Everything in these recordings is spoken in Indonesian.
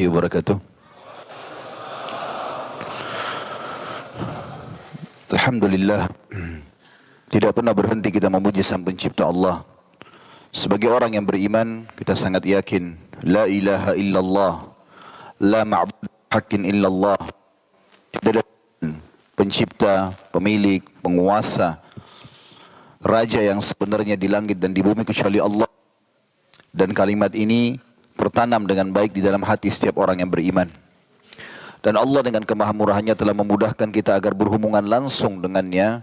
wabarakatuh. Alhamdulillah, tidak pernah berhenti kita memuji Sang Pencipta Allah. Sebagai orang yang beriman, kita sangat yakin la ilaha illallah, la ma'bud haqqin illallah. Tidak ada pencipta, pemilik, penguasa, raja yang sebenarnya di langit dan di bumi kecuali Allah. Dan kalimat ini tertanam dengan baik di dalam hati setiap orang yang beriman. Dan Allah dengan kemahamurahannya telah memudahkan kita agar berhubungan langsung dengannya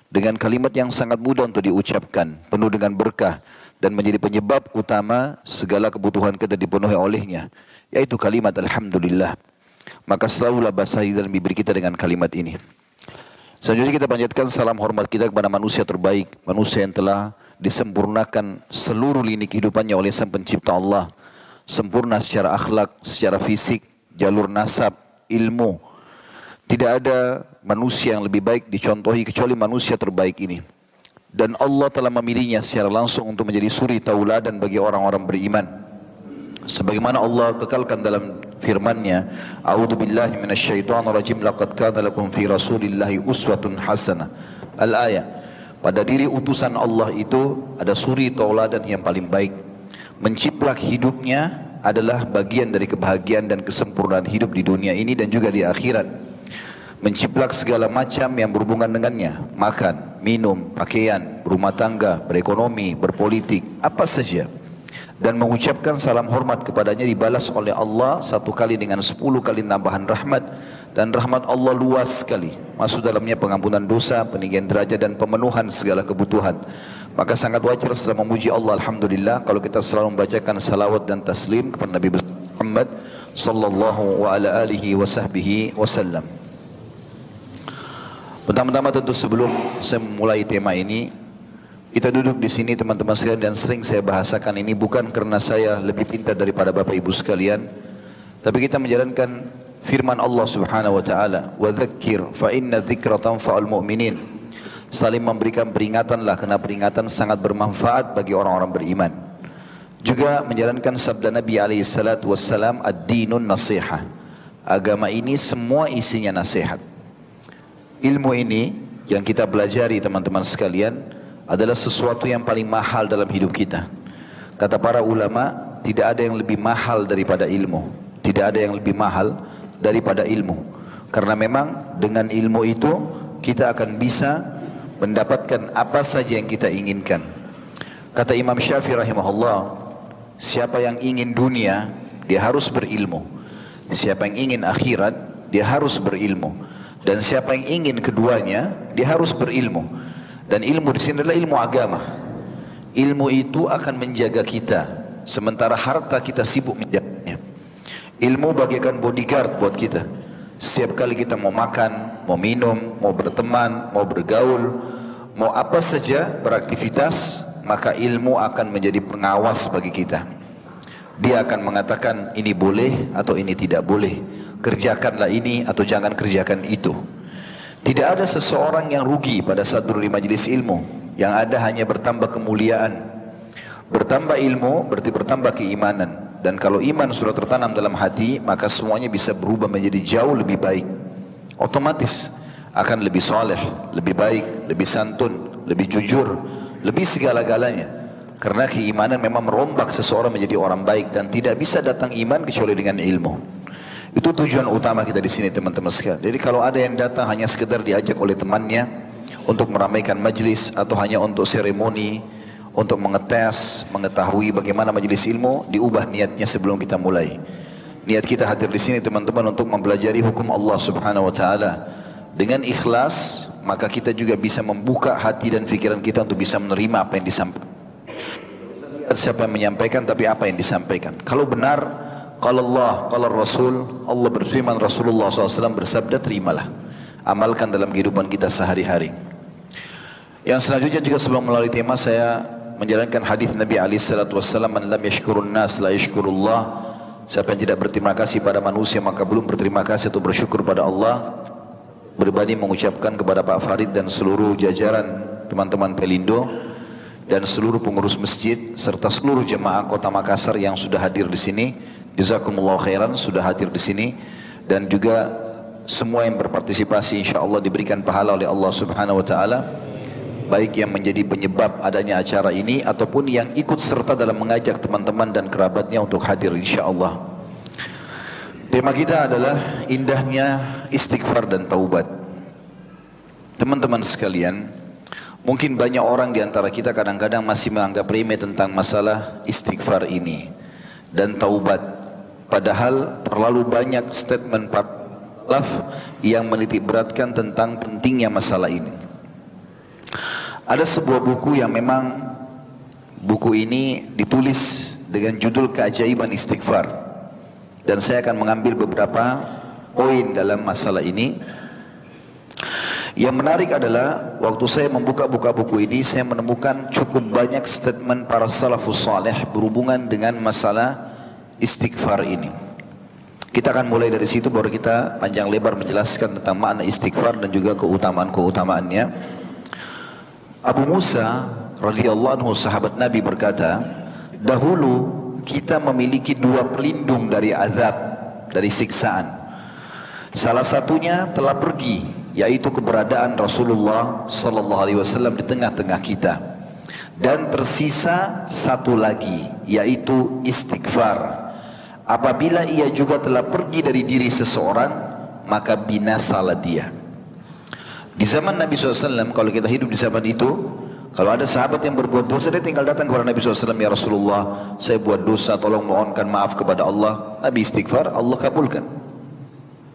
dengan kalimat yang sangat mudah untuk diucapkan, penuh dengan berkah dan menjadi penyebab utama segala kebutuhan kita dipenuhi olehnya, yaitu kalimat Alhamdulillah. Maka selalulah basahi dan bibir kita dengan kalimat ini. Selanjutnya kita panjatkan salam hormat kita kepada manusia terbaik, manusia yang telah disempurnakan seluruh lini kehidupannya oleh Sang Pencipta Allah. Sempurna secara akhlak, secara fisik, jalur nasab, ilmu. Tidak ada manusia yang lebih baik dicontohi kecuali manusia terbaik ini. Dan Allah telah memilihnya secara langsung untuk menjadi suri tauladan bagi orang-orang beriman. Sebagaimana Allah kekalkan dalam firman-Nya, A'udzubillahi minasyaitonirrajim, laqad kana lakum fi Rasulillahi uswatun hasanah. Al-ayah. Pada diri utusan Allah itu ada suri tauladan yang paling baik. Menciplak hidupnya adalah bagian dari kebahagiaan dan kesempurnaan hidup di dunia ini dan juga di akhirat. Menciplak segala macam yang berhubungan dengannya, makan, minum, pakaian, rumah tangga, berekonomi, berpolitik, apa saja. Dan mengucapkan salam hormat kepadanya dibalas oleh Allah 1 kali dengan 10 kali tambahan rahmat. Dan rahmat Allah luas sekali, masuk dalamnya pengampunan dosa, peninggian derajat dan pemenuhan segala kebutuhan. Maka sangat wajar setelah memuji Allah Alhamdulillah kalau kita selalu membacakan salawat dan taslim kepada Nabi Muhammad sallallahu wa ala alihi wa sahbihi wasallam. Pertama-tama tentu sebelum saya memulai tema ini, kita duduk di sini teman-teman sekalian, dan sering saya bahasakan ini bukan karena saya lebih pintar daripada Bapak Ibu sekalian, tapi kita menjalankan firman Allah Subhanahu wa taala, "Wa dzakir fa inna dzikra tanfa'ul mu'minin." Saling memberikan peringatanlah karena peringatan sangat bermanfaat bagi orang-orang beriman. Juga menjalankan sabda Nabi alaihi salatu wassalam, "Ad-dinun nasihah." Agama ini semua isinya nasihat. Ilmu ini yang kita pelajari teman-teman sekalian adalah sesuatu yang paling mahal dalam hidup kita. Kata para ulama, tidak ada yang lebih mahal daripada ilmu. Tidak ada yang lebih mahal daripada ilmu. Karena memang dengan ilmu itu kita akan bisa mendapatkan apa saja yang kita inginkan. Kata Imam Syafi'i rahimahullah, siapa yang ingin dunia, dia harus berilmu. Siapa yang ingin akhirat, dia harus berilmu. Dan siapa yang ingin keduanya, dia harus berilmu. Dan ilmu di sini adalah ilmu agama. Ilmu itu akan menjaga kita, sementara harta kita sibuk menjaganya. Ilmu bagaikan bodyguard buat kita. Setiap kali kita mau makan, mau minum, mau berteman, mau bergaul, mau apa saja beraktivitas, maka ilmu akan menjadi pengawas bagi kita. Dia akan mengatakan ini boleh atau ini tidak boleh, kerjakanlah ini atau jangan kerjakan itu. Tidak ada seseorang yang rugi pada saat duduk di majelis ilmu. Yang ada hanya bertambah kemuliaan. Bertambah ilmu berarti bertambah keimanan. Dan kalau iman sudah tertanam dalam hati, maka semuanya bisa berubah menjadi jauh lebih baik. Otomatis akan lebih soleh, lebih baik, lebih santun, lebih jujur, lebih segala-galanya. Karena keimanan memang merombak seseorang menjadi orang baik, dan tidak bisa datang iman kecuali dengan ilmu. Itu tujuan utama kita di sini teman-teman sekalian. Jadi kalau ada yang datang hanya sekedar diajak oleh temannya untuk meramaikan majlis atau hanya untuk seremoni, untuk mengetes, mengetahui bagaimana majelis ilmu, diubah niatnya sebelum kita mulai. Niat kita hadir di sini teman-teman untuk mempelajari hukum Allah Subhanahu wa taala. Dengan ikhlas, maka kita juga bisa membuka hati dan pikiran kita untuk bisa menerima apa yang disampaikan. Siapa yang menyampaikan, tapi apa yang disampaikan. Kalau benar, qala Allah, qala Rasul, Allah berfirman, Rasulullah SAW bersabda, terimalah. Amalkan dalam kehidupan kita sehari-hari. Yang selanjutnya juga sebelum melalui tema, saya menjalankan hadis Nabi SAW, man lam yashkurun nas la yashkurullah. Siapa yang tidak berterima kasih pada manusia, maka belum berterima kasih atau bersyukur pada Allah. Berbanding mengucapkan kepada Pak Farid dan seluruh jajaran teman-teman Pelindo dan seluruh pengurus masjid serta seluruh jemaah Kota Makassar yang sudah hadir di sini, Jazakumullah khairan sudah hadir di sini, dan juga semua yang berpartisipasi insyaallah diberikan pahala oleh Allah Subhanahu wa taala, baik yang menjadi penyebab adanya acara ini ataupun yang ikut serta dalam mengajak teman-teman dan kerabatnya untuk hadir insyaallah. Tema kita adalah indahnya istighfar dan taubat. Teman-teman sekalian, mungkin banyak orang di antara kita kadang-kadang masih menganggap remeh tentang masalah istighfar ini dan taubat. Padahal terlalu banyak statement salaf yang menitik beratkan tentang pentingnya masalah ini. Ada sebuah buku yang memang buku ini ditulis dengan judul Keajaiban Istighfar, dan saya akan mengambil beberapa poin dalam masalah ini. Yang menarik adalah waktu saya membuka buku ini, saya menemukan cukup banyak statement para salafus saleh berhubungan dengan masalah istighfar ini. Kita akan mulai dari situ, baru kita panjang lebar menjelaskan tentang makna istighfar dan juga keutamaan-keutamaannya. Abu Musa radhiyallahu anhu, sahabat Nabi, berkata, dahulu kita memiliki dua pelindung dari azab, dari siksaan. Salah satunya telah pergi, yaitu keberadaan Rasulullah sallallahu alaihi wasallam di tengah-tengah kita. Dan tersisa satu lagi, yaitu istighfar. Apabila ia juga telah pergi dari diri seseorang, maka binasalah dia. Di zaman Nabi SAW, kalau kita hidup di zaman itu, kalau ada sahabat yang berbuat dosa, dia tinggal datang kepada Nabi SAW, ya Rasulullah, saya buat dosa, tolong mohonkan maaf kepada Allah. Nabi istighfar, Allah kabulkan.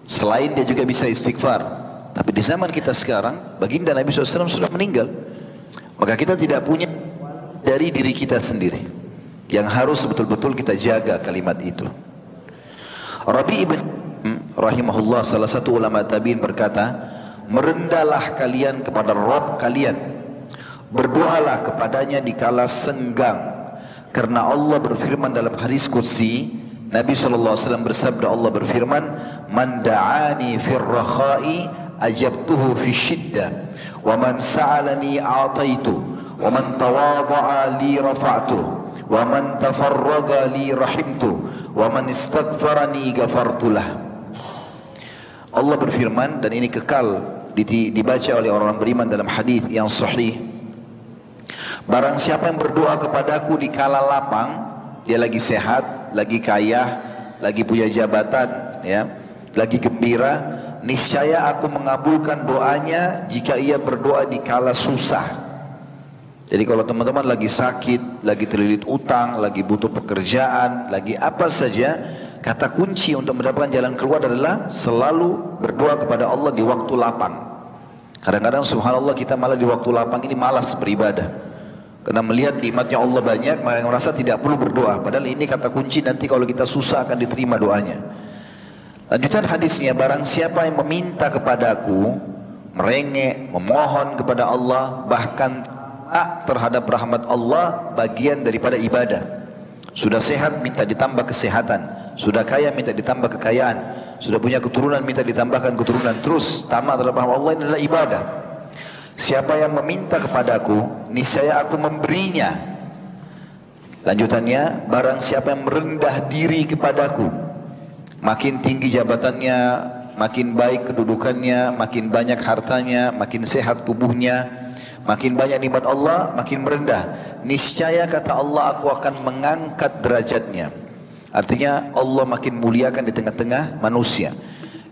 Selain dia juga bisa istighfar. Tapi di zaman kita sekarang, baginda Nabi SAW sudah meninggal. Maka kita tidak punya dari diri kita sendiri, yang harus betul-betul kita jaga kalimat itu. Rabi ibn rahimahullah, salah satu ulama tabi'in, berkata, merendahlah kalian kepada Rabb kalian, berdoalah kepadanya di kala senggang, karena Allah berfirman dalam hadis qudsi, Nabi SAW bersabda, Allah berfirman, man da'ani fir rakha'i ajabtuhu fi syiddah, wa man sa'alani a'taitu, wa man tawadha'a li rafa'tuh, wa man tafarraga li rahimtu, wa man istaghfarani ghafartulah. Allah berfirman, dan ini kekal dibaca oleh orang-orang beriman dalam hadis yang sahih, barang siapa yang berdoa kepadaku di kala lapang, dia lagi sehat, lagi kaya, lagi punya jabatan, ya, lagi gembira, niscaya aku mengabulkan doanya jika ia berdoa di kala susah. Jadi kalau teman-teman lagi sakit, lagi terlilit utang, lagi butuh pekerjaan, lagi apa saja, kata kunci untuk mendapatkan jalan keluar adalah selalu berdoa kepada Allah di waktu lapang. Kadang-kadang subhanallah kita malah di waktu lapang ini malas beribadah, karena melihat nikmatnya Allah banyak, maka merasa tidak perlu berdoa. Padahal ini kata kunci, nanti kalau kita susah akan diterima doanya. Lanjutan hadisnya, barang siapa yang meminta kepadaku, merengek, memohon kepada Allah, bahkan terhadap rahmat Allah, bagian daripada ibadah. Sudah sehat, minta ditambah kesehatan. Sudah kaya, minta ditambah kekayaan. Sudah punya keturunan, minta ditambahkan keturunan. Terus tamak terhadap rahmat Allah, ini adalah ibadah. Siapa yang meminta kepadaku, niscaya aku memberinya. Lanjutannya, barang siapa yang merendah diri kepadaku, makin tinggi jabatannya, makin baik kedudukannya, makin banyak hartanya, makin sehat tubuhnya, makin banyak nikmat Allah, makin merendah, niscaya kata Allah, aku akan mengangkat derajatnya. Artinya Allah makin muliakan di tengah-tengah manusia.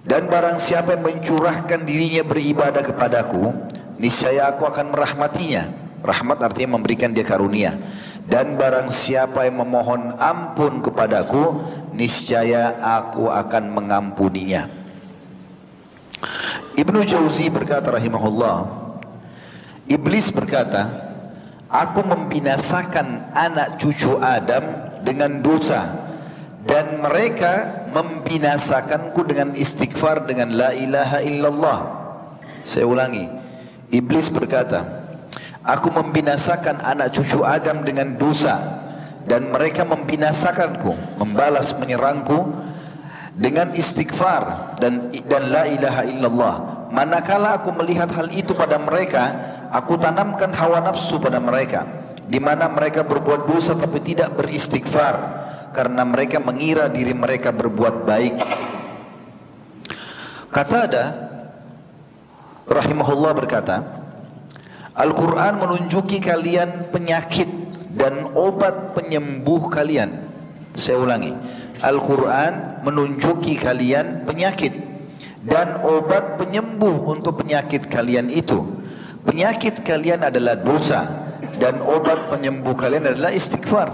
Dan barang siapa yang mencurahkan dirinya beribadah kepadaku, niscaya aku akan merahmatinya. Rahmat artinya memberikan dia karunia. Dan barang siapa yang memohon ampun kepadaku, niscaya aku akan mengampuninya. Ibnu Jauzi berkata rahimahullah, Iblis berkata, aku membinasakan anak cucu Adam dengan dosa, dan mereka membinasakanku dengan istighfar, dengan la ilaha illallah. Saya ulangi, Iblis berkata, aku membinasakan anak cucu Adam dengan dosa, dan mereka membinasakanku, membalas menyerangku dengan istighfar dan la ilaha illallah. Manakala aku melihat hal itu pada mereka, aku tanamkan hawa nafsu pada mereka, di mana mereka berbuat dosa tapi tidak beristighfar. karena mereka mengira diri mereka berbuat baik. Qatadah rahimahullah berkata, Al-Quran menunjuki kalian penyakit dan obat penyembuh kalian. Saya ulangi, Al-Quran menunjuki kalian penyakit dan obat penyembuh untuk penyakit kalian itu. Penyakit kalian adalah dosa dan obat penyembuh kalian adalah istighfar.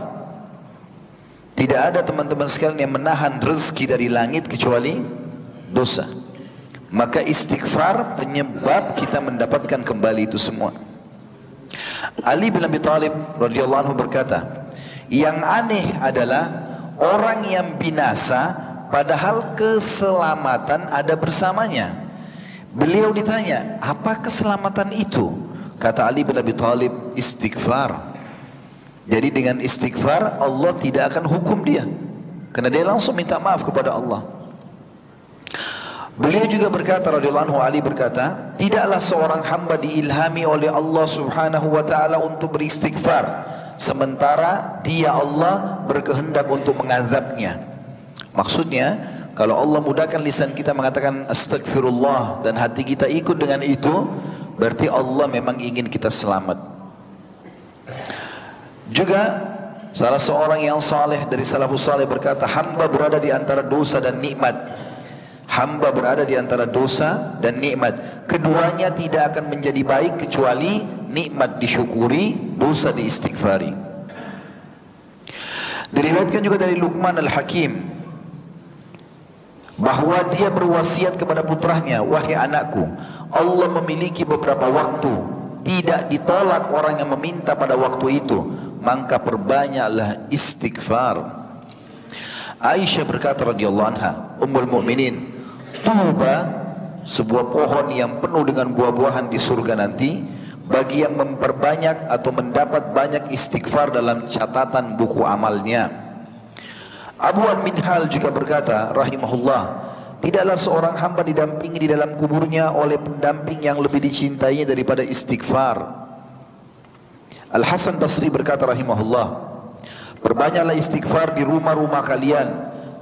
Tidak ada teman-teman sekalian yang menahan rezeki dari langit kecuali dosa. Maka istighfar penyebab kita mendapatkan kembali itu semua. Ali bin Abi Thalib radhiyallahu anhu berkata, yang aneh adalah orang yang binasa padahal keselamatan ada bersamanya. Beliau ditanya, apa keselamatan itu? Kata Ali bin Abi Thalib, istighfar. Jadi dengan istighfar Allah tidak akan hukum dia, karena dia langsung minta maaf kepada Allah. Beliau juga berkata, radhiyallahu anhu, Ali berkata, tidaklah seorang hamba diilhami oleh Allah subhanahu wa ta'ala untuk beristighfar, sementara dia Allah berkehendak untuk mengazabnya. Maksudnya, kalau Allah mudahkan lisan kita mengatakan astagfirullah dan hati kita ikut dengan itu, berarti Allah memang ingin kita selamat. Juga salah seorang yang saleh dari salafus saleh berkata, hamba berada di antara dosa dan nikmat. Hamba berada di antara dosa dan nikmat. Keduanya tidak akan menjadi baik kecuali nikmat disyukuri, dosa diistighfari. Diriwayatkan juga dari Luqman Al-Hakim bahwa dia berwasiat kepada putranya, wahai anakku, Allah memiliki beberapa waktu, tidak ditolak orang yang meminta pada waktu itu, maka perbanyaklah istighfar. Aisyah berkata radhiyallahu anha, Ummul Mukminin, tuba, sebuah pohon yang penuh dengan buah-buahan di surga nanti, bagi yang memperbanyak atau mendapat banyak istighfar dalam catatan buku amalnya. Abu An-Minhal juga berkata rahimahullah, tidaklah seorang hamba didampingi di dalam kuburnya oleh pendamping yang lebih dicintainya daripada istighfar. Al-Hasan Basri berkata rahimahullah, perbanyaklah istighfar di rumah-rumah kalian,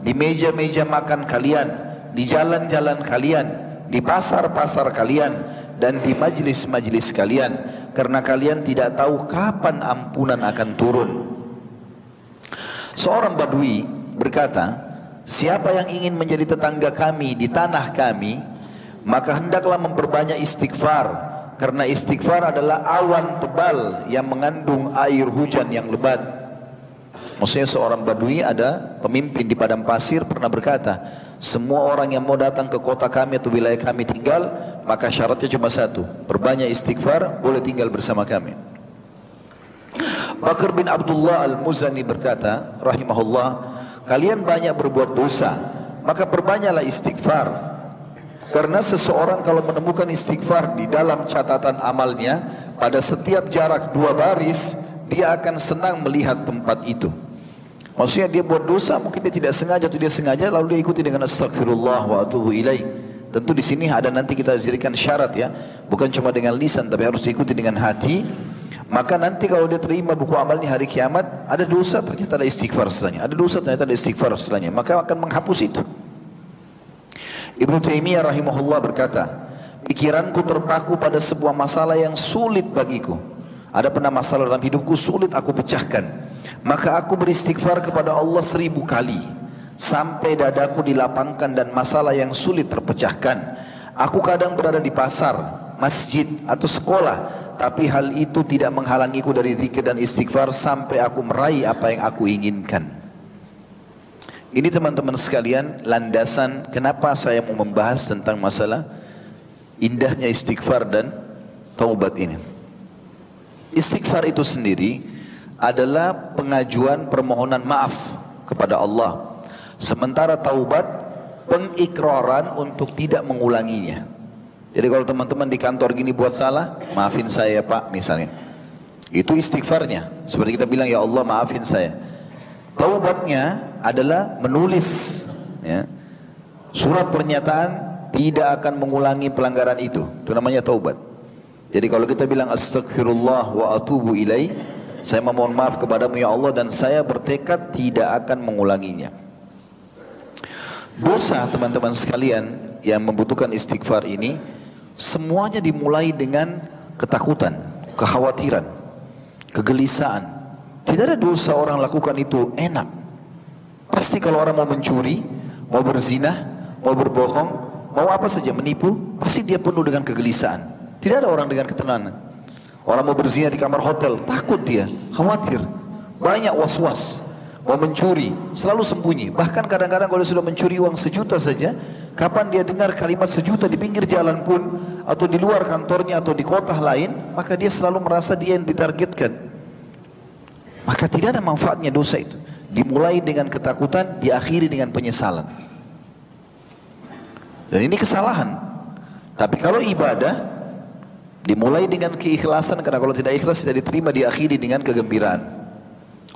di meja-meja makan kalian, di jalan-jalan kalian, di pasar-pasar kalian, dan di majlis-majlis kalian, karena kalian tidak tahu kapan ampunan akan turun. Seorang Badui berkata, siapa yang ingin menjadi tetangga kami di tanah kami, maka hendaklah memperbanyak istighfar, karena istighfar adalah awan tebal yang mengandung air hujan yang lebat. Maksudnya seorang Badui, ada pemimpin di padang pasir, pernah berkata, semua orang yang mau datang ke kota kami atau wilayah kami tinggal, maka syaratnya cuma satu, perbanyak istighfar, boleh tinggal bersama kami. Bakr bin Abdullah Al-Muzani berkata rahimahullah, kalian banyak berbuat dosa, maka perbanyaklah istighfar, karena seseorang kalau menemukan istighfar di dalam catatan amalnya, pada setiap jarak 2 baris dia akan senang melihat tempat itu. Maksudnya dia buat dosa, mungkin dia tidak sengaja atau dia sengaja, lalu dia ikuti dengan astagfirullah wa atubu ilaih. Tentu di sini ada nanti kita jadikan syarat ya, bukan cuma dengan lisan tapi harus diikuti dengan hati. Maka nanti kalau dia terima buku amalnya hari kiamat, ada dosa ternyata ada istighfar setelahnya, ada dosa ternyata ada istighfar setelahnya, maka akan menghapus itu. Ibnu Taimiyah rahimahullah berkata, pikiranku terpaku pada sebuah masalah yang sulit bagiku. Ada pernah masalah dalam hidupku sulit aku pecahkan, maka aku beristighfar kepada Allah 1000 kali sampai dadaku dilapangkan dan masalah yang sulit terpecahkan. Aku kadang berada di pasar, masjid atau sekolah, tapi hal itu tidak menghalangiku dari zikir dan istighfar sampai aku meraih apa yang aku inginkan. Ini teman-teman sekalian landasan kenapa saya mau membahas tentang masalah indahnya istighfar dan taubat ini. Istighfar itu sendiri adalah pengajuan permohonan maaf kepada Allah. Sementara taubat pengikraran untuk tidak mengulanginya. Jadi kalau teman-teman di kantor gini buat salah, maafin saya Pak misalnya, itu istighfarnya. Seperti kita bilang, ya Allah maafin saya. Taubatnya adalah menulis ya, surat pernyataan tidak akan mengulangi pelanggaran itu namanya taubat. Jadi kalau kita bilang astagfirullah wa atubu ilaih, saya memohon maaf kepadamu ya Allah dan saya bertekad tidak akan mengulanginya. Dosa teman-teman sekalian yang membutuhkan istighfar ini semuanya dimulai dengan ketakutan, kekhawatiran, kegelisahan. Tidak ada dosa orang lakukan itu enak. Pasti kalau orang mau mencuri, mau berzina, mau berbohong, mau apa saja menipu, pasti dia penuh dengan kegelisahan. Tidak ada orang dengan ketenangan. Orang mau berzina di kamar hotel, takut dia, khawatir, banyak was-was. Mau mencuri, selalu sembunyi. Bahkan kadang-kadang kalau dia sudah mencuri uang 1 juta saja, kapan dia dengar kalimat 1 juta di pinggir jalan pun, atau di luar kantornya, atau di kota lain, maka dia selalu merasa dia yang ditargetkan. Maka tidak ada manfaatnya dosa itu. Dimulai dengan ketakutan, diakhiri dengan penyesalan. Dan ini kesalahan. Tapi kalau ibadah, dimulai dengan keikhlasan, karena kalau tidak ikhlas tidak diterima, diakhiri dengan kegembiraan.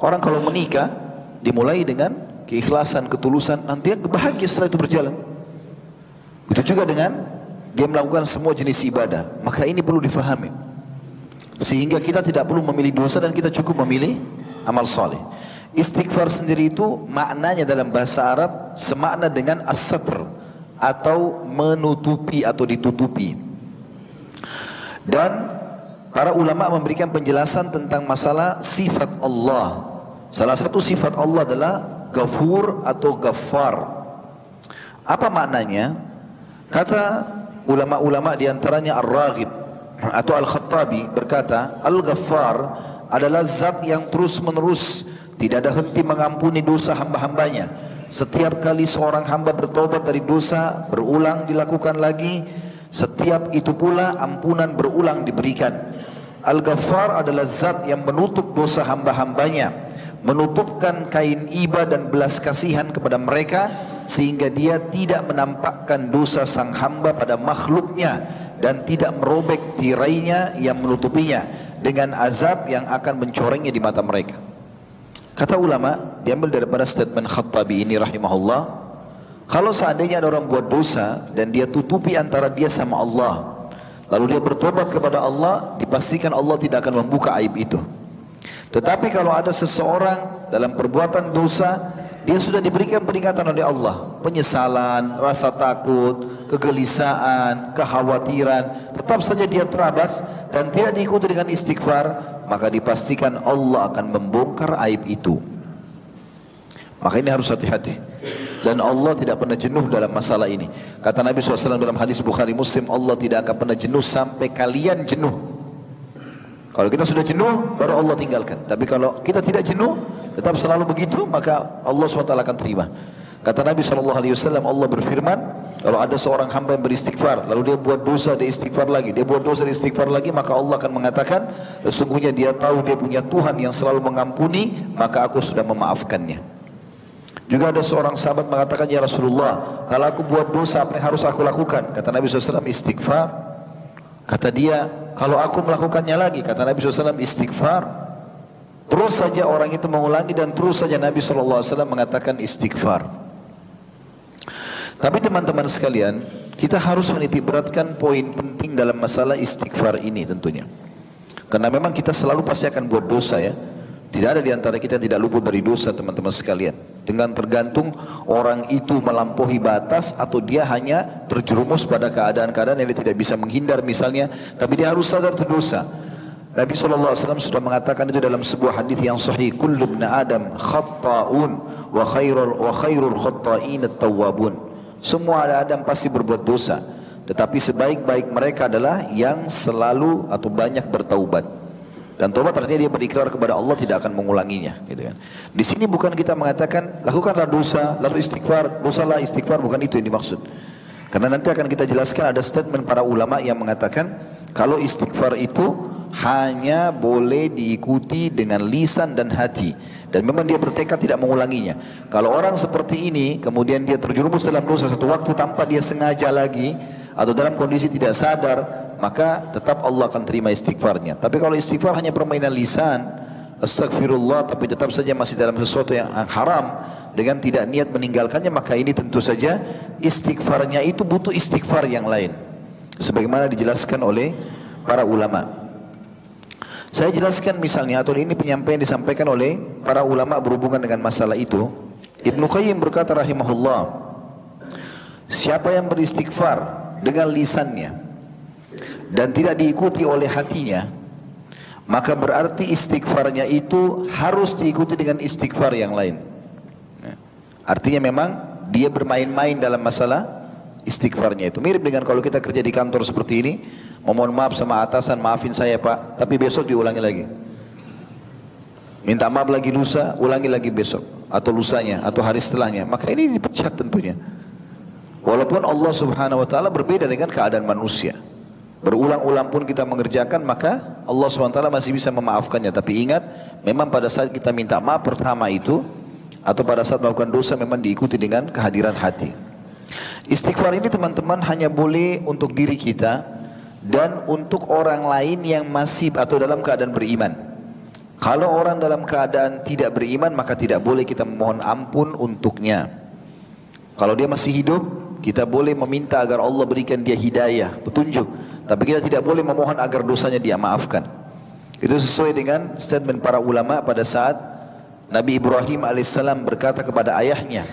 Orang kalau menikah, dimulai dengan keikhlasan, ketulusan, nanti bahagia setelah itu berjalan. Itu juga dengan dia melakukan semua jenis ibadah. Maka ini perlu difahami. Sehingga kita tidak perlu memilih dosa dan kita cukup memilih amal saleh. Istighfar sendiri itu maknanya dalam bahasa Arab semakna dengan as-satr atau menutupi atau ditutupi. Dan para ulama memberikan penjelasan tentang masalah sifat Allah. Salah satu sifat Allah adalah Ghafur atau Ghaffar. Apa maknanya? Kata ulama-ulama diantaranya Ar-Raghib atau Al-Khattabi berkata, Al-Ghaffar adalah zat yang terus menerus tidak ada henti mengampuni dosa hamba-hambanya. Setiap kali seorang hamba bertobat dari dosa, berulang dilakukan lagi, setiap itu pula ampunan berulang diberikan. Al-Ghaffar adalah zat yang menutup dosa hamba-hambanya, menutupkan kain iba dan belas kasihan kepada mereka, sehingga dia tidak menampakkan dosa sang hamba pada makhluknya dan tidak merobek tirainya yang menutupinya dengan azab yang akan mencorengnya di mata mereka. Kata ulama, diambil daripada statement Khattabi ini rahimahullah, kalau seandainya ada orang buat dosa dan dia tutupi antara dia sama Allah, lalu dia bertobat kepada Allah, dipastikan Allah tidak akan membuka aib itu. Tetapi kalau ada seseorang dalam perbuatan dosa, dia sudah diberikan peringatan oleh Allah, penyesalan, rasa takut, kegelisahan, kekhawatiran, tetap saja dia terabas dan tidak diikuti dengan istighfar, maka dipastikan Allah akan membongkar aib itu. Maka ini harus hati-hati. Dan Allah tidak pernah jenuh dalam masalah ini. Kata Nabi SAW dalam hadis Bukhari Muslim, Allah tidak akan pernah jenuh sampai kalian jenuh. Kalau kita sudah jenuh, baru Allah tinggalkan. Tapi kalau kita tidak jenuh, tetap selalu begitu, maka Allah SWT akan terima. Kata Nabi SAW, Allah berfirman, kalau ada seorang hamba yang beristighfar, lalu dia buat dosa, dia istighfar lagi, dia buat dosa, dia istighfar lagi, maka Allah akan mengatakan, sesungguhnya dia tahu dia punya Tuhan yang selalu mengampuni, maka aku sudah memaafkannya. Juga ada seorang sahabat mengatakan, ya Rasulullah, kalau aku buat dosa, apa yang harus aku lakukan? Kata Nabi SAW, istighfar. Kata dia, kalau aku melakukannya lagi, kata Nabi SAW, istighfar. Terus saja orang itu mengulangi dan terus saja Nabi SAW mengatakan istighfar. Tapi teman-teman sekalian, kita harus menitikberatkan poin penting dalam masalah istighfar ini tentunya. Karena memang kita selalu pasti akan buat dosa ya. Tidak ada di antara kita yang tidak luput dari dosa teman-teman sekalian. Dengan tergantung orang itu melampaui batas atau dia hanya terjerumus pada keadaan-keadaan yang dia tidak bisa menghindar misalnya. Tapi dia harus sadar itu dosa. Nabi SAW sudah mengatakan itu dalam sebuah hadis yang sahih. Kullu ibn Adam khatta'un wa khairul khatta'in at-tawwabun. Semua Adam pasti berbuat dosa. Tetapi sebaik-baik mereka adalah yang selalu atau banyak bertaubat. Dan taubat artinya dia berikrar kepada Allah tidak akan mengulanginya, gitu kan. Di sini bukan kita mengatakan lakukanlah dosa lalu istighfar, dosalah istighfar, bukan itu yang dimaksud. Karena nanti akan kita jelaskan ada statement para ulama yang mengatakan kalau istighfar itu hanya boleh diikuti dengan lisan dan hati. Dan memang dia bertekad tidak mengulanginya. Kalau orang seperti ini kemudian dia terjerumus dalam dosa satu waktu tanpa dia sengaja lagi atau dalam kondisi tidak sadar, maka tetap Allah akan terima istighfarnya. Tapi kalau istighfar hanya permainan lisan, astagfirullah, tapi tetap saja masih dalam sesuatu yang haram dengan tidak niat meninggalkannya, maka ini tentu saja istighfarnya itu butuh istighfar yang lain. Sebagaimana dijelaskan oleh para ulama. Saya jelaskan misalnya, atau ini penyampaian disampaikan oleh para ulama berhubungan dengan masalah itu. Ibnu Qayyim berkata rahimahullah, siapa yang beristighfar dengan lisannya dan tidak diikuti oleh hatinya, maka berarti istighfarnya itu harus diikuti dengan istighfar yang lain. Artinya memang dia bermain-main dalam masalah istighfarnya itu. Mirip dengan kalau kita kerja di kantor seperti ini, memohon maaf sama atasan, maafin saya pak, tapi besok diulangi lagi. Minta maaf lagi lusa, ulangi lagi besok, atau lusanya, atau hari setelahnya. Maka ini dipecat tentunya. Walaupun Allah subhanahu wa ta'ala berbeda dengan keadaan manusia. Berulang-ulang pun kita mengerjakan, maka Allah subhanahu wa ta'ala masih bisa memaafkannya. Tapi ingat, memang pada saat kita minta maaf pertama itu, atau pada saat melakukan dosa, memang diikuti dengan kehadiran hati. Istighfar ini teman-teman hanya boleh untuk diri kita dan untuk orang lain yang masih atau dalam keadaan beriman. Kalau orang dalam keadaan tidak beriman, maka tidak boleh kita memohon ampun untuknya. Kalau dia masih hidup, kita boleh meminta agar Allah berikan dia hidayah, petunjuk. Tapi kita tidak boleh memohon agar dosanya dia maafkan. Itu sesuai dengan statement para ulama pada saat Nabi Ibrahim alaihissalam berkata kepada ayahnya,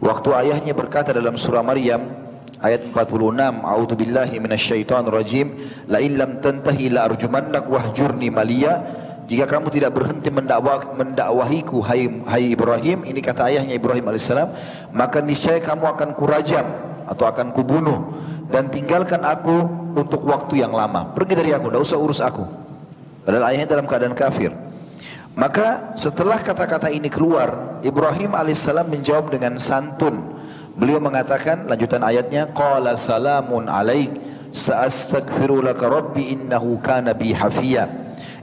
waktu ayahnya berkata dalam surah Maryam ayat 46, a'udzubillahi minasyaitonir rajim, la in lam tantahi la arjumannak wahjurni maliya, jika kamu tidak berhenti mendakwahiku hai Ibrahim, ini kata ayahnya Ibrahim alaihissalam, maka niscaya kamu akan kurajam atau akan kubunuh dan tinggalkan aku untuk waktu yang lama. Pergi dari aku, tidak usah urus aku. Padahal ayahnya dalam keadaan kafir. Maka setelah kata-kata ini keluar, Ibrahim alaihissalam menjawab dengan santun. Beliau mengatakan, lanjutan ayatnya, qala salamun alaik sa'astaghfiru laka rabbi innahu kana bi hafiya.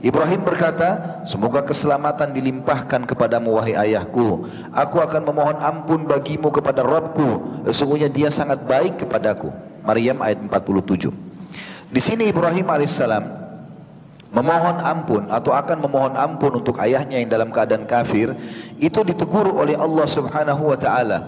Ibrahim berkata, semoga keselamatan dilimpahkan kepadamu wahai ayahku. Aku akan memohon ampun bagimu kepada Rabbku, sesungguhnya dia sangat baik kepadaku. Maryam ayat 47. Di sini Ibrahim alaihissalam memohon ampun atau akan memohon ampun untuk ayahnya yang dalam keadaan kafir, itu ditegur oleh Allah subhanahu wa ta'ala.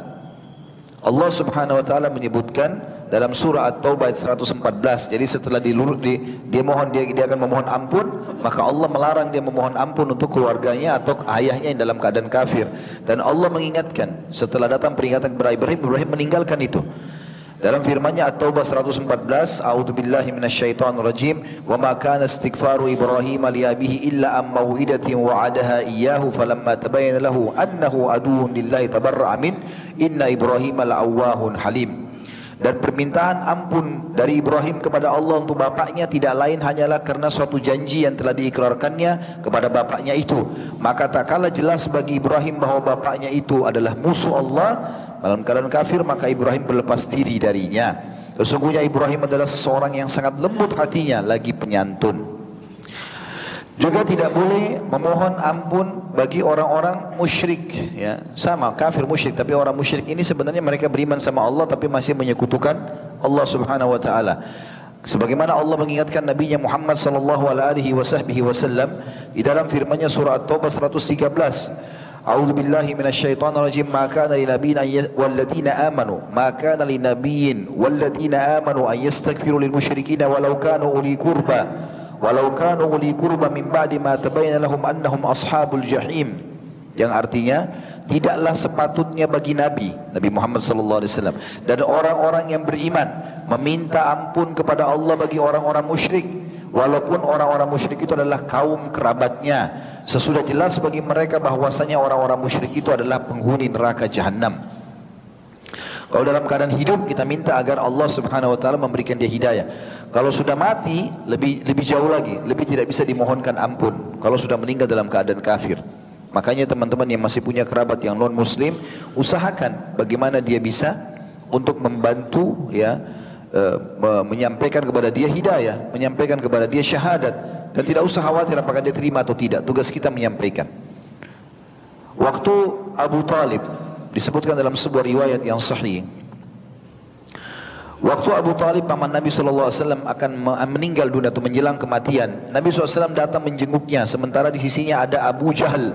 Allah subhanahu wa ta'ala menyebutkan dalam surah At-Taubah ayat 114. Jadi setelah dia akan memohon ampun, maka Allah melarang dia memohon ampun untuk keluarganya atau ayahnya yang dalam keadaan kafir. Dan Allah mengingatkan, setelah datang peringatan kepada Ibrahim, Ibrahim meninggalkan itu. Dalam firman-Nya At-Taubah 114, a'udzubillahi minasyaitonir rajim, wa ma kana istighfaru Ibrahim li abihi illa am mau'idatin wa'adaha iyyahu falamma tabayyana lahu annahu aduwwun lillahi tabarra'a min inna Ibrahim la'awwahun halim. Dan permintaan ampun dari Ibrahim kepada Allah untuk bapaknya tidak lain hanyalah karena suatu janji yang telah diikrarkannya kepada bapaknya itu. Maka tak kalah jelas bagi Ibrahim bahwa bapaknya itu adalah musuh Allah dalam keadaan kafir, maka Ibrahim berlepas diri darinya. Sesungguhnya Ibrahim adalah seseorang yang sangat lembut hatinya, lagi penyantun. Juga tidak boleh memohon ampun bagi orang-orang musyrik, ya. Sama kafir musyrik, tapi orang musyrik ini sebenarnya mereka beriman sama Allah tapi masih menyekutukan Allah Subhanahu wa taala. Sebagaimana Allah mengingatkan Nabi-Nya Muhammad sallallahu alaihi wasallam di dalam firman-Nya surah At-Taubah 113. A'udzu billahi minasyaitonir rajim, ma kana linabiyyin walladzina amanu ma kana linabiyyin walladzina amanu ay yastaghfiru lil musyrikeena walau kanu uli qurba min ba'di ma tabayyana lahum annahum ashabul jahim. Yang artinya, tidaklah sepatutnya bagi Nabi Muhammad sallallahu alaihi wasallam dan orang-orang yang beriman meminta ampun kepada Allah bagi orang-orang musyrik, walaupun orang-orang musyrik itu adalah kaum kerabatnya, sesudah jelas bagi mereka bahwasanya orang-orang musyrik itu adalah penghuni neraka jahanam. Kalau dalam keadaan hidup, kita minta agar Allah subhanahu wa ta'ala memberikan dia hidayah. Kalau sudah mati, lebih jauh lagi, lebih tidak bisa dimohonkan ampun kalau sudah meninggal dalam keadaan kafir. Makanya teman-teman yang masih punya kerabat yang non muslim, usahakan bagaimana dia bisa untuk membantu, ya, menyampaikan kepada dia hidayah, menyampaikan kepada dia syahadat, dan tidak usah khawatir apakah dia terima atau tidak. Tugas kita menyampaikan. Waktu Abu Talib, disebutkan dalam sebuah riwayat yang sahih, waktu Abu Talib paman Nabi SAW akan meninggal dunia atau menjelang kematian, Nabi SAW datang menjenguknya, sementara di sisinya ada Abu Jahal.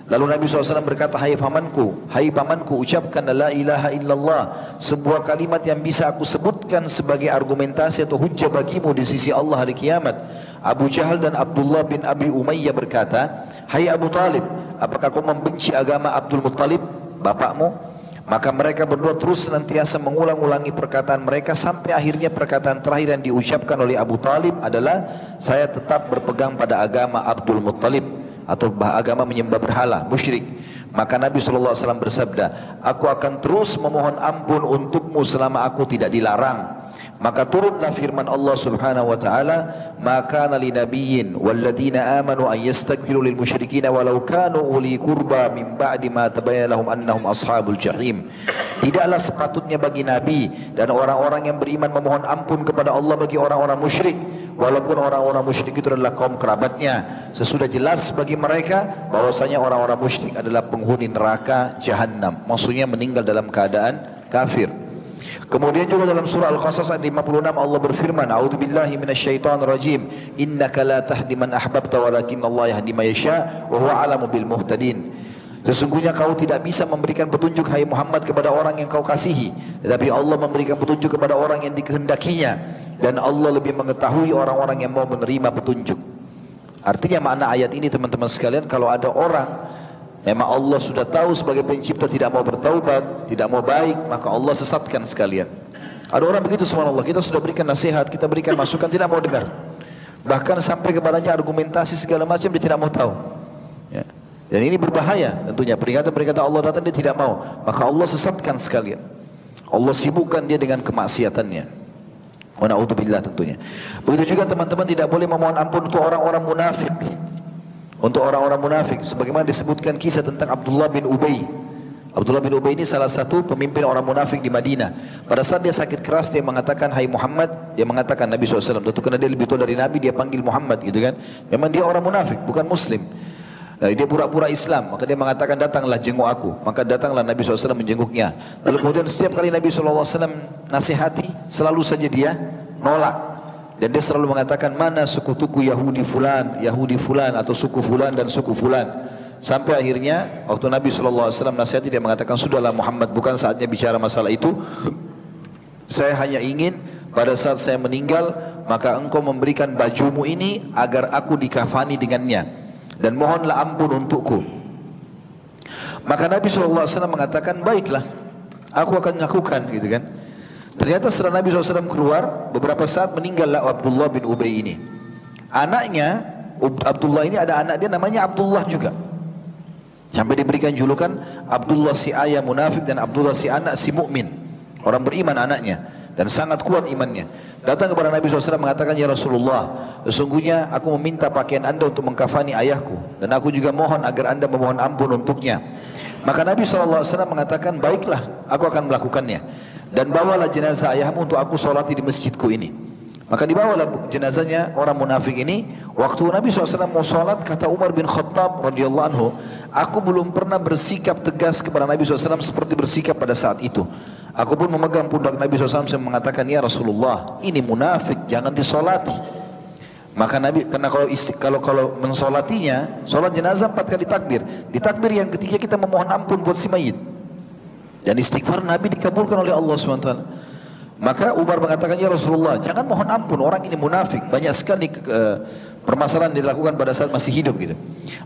Lalu Nabi SAW berkata, hai pamanku, ucapkan la ilaha illallah, sebuah kalimat yang bisa aku sebutkan sebagai argumentasi atau hujjah bagimu di sisi Allah hari kiamat. Abu Jahal dan Abdullah bin Abi Umayyah berkata, hai Abu Talib, apakah kau membenci agama Abdul Muttalib, bapakmu? Maka mereka berdua terus senantiasa mengulang-ulangi perkataan mereka sampai akhirnya perkataan terakhir yang diucapkan oleh Abu Talib adalah, saya tetap berpegang pada agama Abdul Muttalib, atau agama menyembah berhala, musyrik. Maka Nabi SAW bersabda, aku akan terus memohon ampun untukmu selama aku tidak dilarang. Maka turunlah firman Allah Subhanahu wa taala, maka li nabiyyin walladzina amanu ay yastaghfiru lil musyrikin walau kanu uli qurba min ba'di ma tabayyana lahum annahum ashabul jahim. Tidaklah sepatutnya bagi nabi dan orang-orang yang beriman memohon ampun kepada Allah bagi orang-orang musyrik, walaupun orang-orang musyrik itu adalah kaum kerabatnya. Sesudah jelas bagi mereka bahwasanya orang-orang musyrik adalah penghuni neraka jahanam, maksudnya meninggal dalam keadaan kafir. Kemudian juga dalam surah Al-Qasas ayat 56 Allah berfirman, a'udzubillahi minasyaitonir rajim, innaka la tahdi man ahbabta walakin Allah yahdi man yasha wa huwa a'lamu bil muhtadin. Sesungguhnya kau tidak bisa memberikan petunjuk hai Muhammad kepada orang yang kau kasihi, tetapi Allah memberikan petunjuk kepada orang yang dikehendakinya, dan Allah lebih mengetahui orang-orang yang mau menerima petunjuk. Artinya makna ayat ini teman-teman sekalian, kalau ada orang memang Allah sudah tahu sebagai pencipta tidak mau bertaubat, tidak mau baik, maka Allah sesatkan sekalian. Ada orang begitu, subhanallah, kita sudah berikan nasihat, kita berikan masukan, tidak mau dengar. Bahkan sampai kepadanya argumentasi segala macam, dia tidak mau tahu. Ya. Dan ini berbahaya tentunya, peringatan-peringatan Allah datang dia tidak mau, maka Allah sesatkan sekalian. Allah sibukkan dia dengan kemaksiatannya. Wa na'udzubillah tentunya. Begitu juga teman-teman tidak boleh memohon ampun untuk orang-orang munafik. Untuk orang-orang munafik, sebagaimana disebutkan kisah tentang Abdullah bin Ubay. Abdullah bin Ubay ini salah satu pemimpin orang munafik di Madinah. Pada saat dia sakit keras, dia mengatakan, hai Muhammad, dia mengatakan Nabi SAW, tentu karena dia lebih tua dari Nabi, dia panggil Muhammad gitu kan. Memang dia orang munafik, bukan muslim. Nah, dia pura-pura Islam, maka dia mengatakan, datanglah jenguk aku. Maka datanglah Nabi SAW menjenguknya. Lalu kemudian setiap kali Nabi SAW nasihati, selalu saja dia nolak. Dan dia selalu mengatakan, mana suku-tuku Yahudi fulan atau suku fulan dan suku fulan. Sampai akhirnya waktu Nabi SAW nasihati, dia mengatakan, sudahlah Muhammad, bukan saatnya bicara masalah itu. Saya hanya ingin pada saat saya meninggal, maka engkau memberikan bajumu ini agar aku dikafani dengannya, dan mohonlah ampun untukku. Maka Nabi SAW mengatakan, baiklah, aku akan lakukan gitu kan. Ternyata setelah Nabi SAW keluar, beberapa saat meninggallah Abdullah bin Ubay ini. Anaknya, Abdullah ini ada anak dia namanya Abdullah juga. Sampai diberikan julukan Abdullah si ayah munafik dan Abdullah si anak si mukmin. Orang beriman anaknya dan sangat kuat imannya. Datang kepada Nabi SAW mengatakan, ya Rasulullah, sesungguhnya aku meminta pakaian anda untuk mengkafani ayahku, dan aku juga mohon agar anda memohon ampun untuknya. Maka Nabi SAW mengatakan, baiklah, aku akan melakukannya. Dan bawalah jenazah ayahmu untuk aku solati di masjidku ini. Maka dibawalah jenazahnya orang munafik ini. Waktu Nabi SAW mau solat, kata Umar bin Khattab radhiyallahu anhu, aku belum pernah bersikap tegas kepada Nabi SAW seperti bersikap pada saat itu. Aku pun memegang pundak Nabi SAW dan mengatakan, ya Rasulullah, ini munafik, jangan disolati. Maka Nabi, karena kalau mensolatinya, solat jenazah 4 kali takbir. Di takbir yang ketiga kita memohon ampun buat si mayit. Dan istighfar Nabi dikabulkan oleh Allah SWT. Maka Umar mengatakan, ya Rasulullah, jangan mohon ampun, orang ini munafik. Banyak sekali permasalahan dilakukan pada saat masih hidup gitu.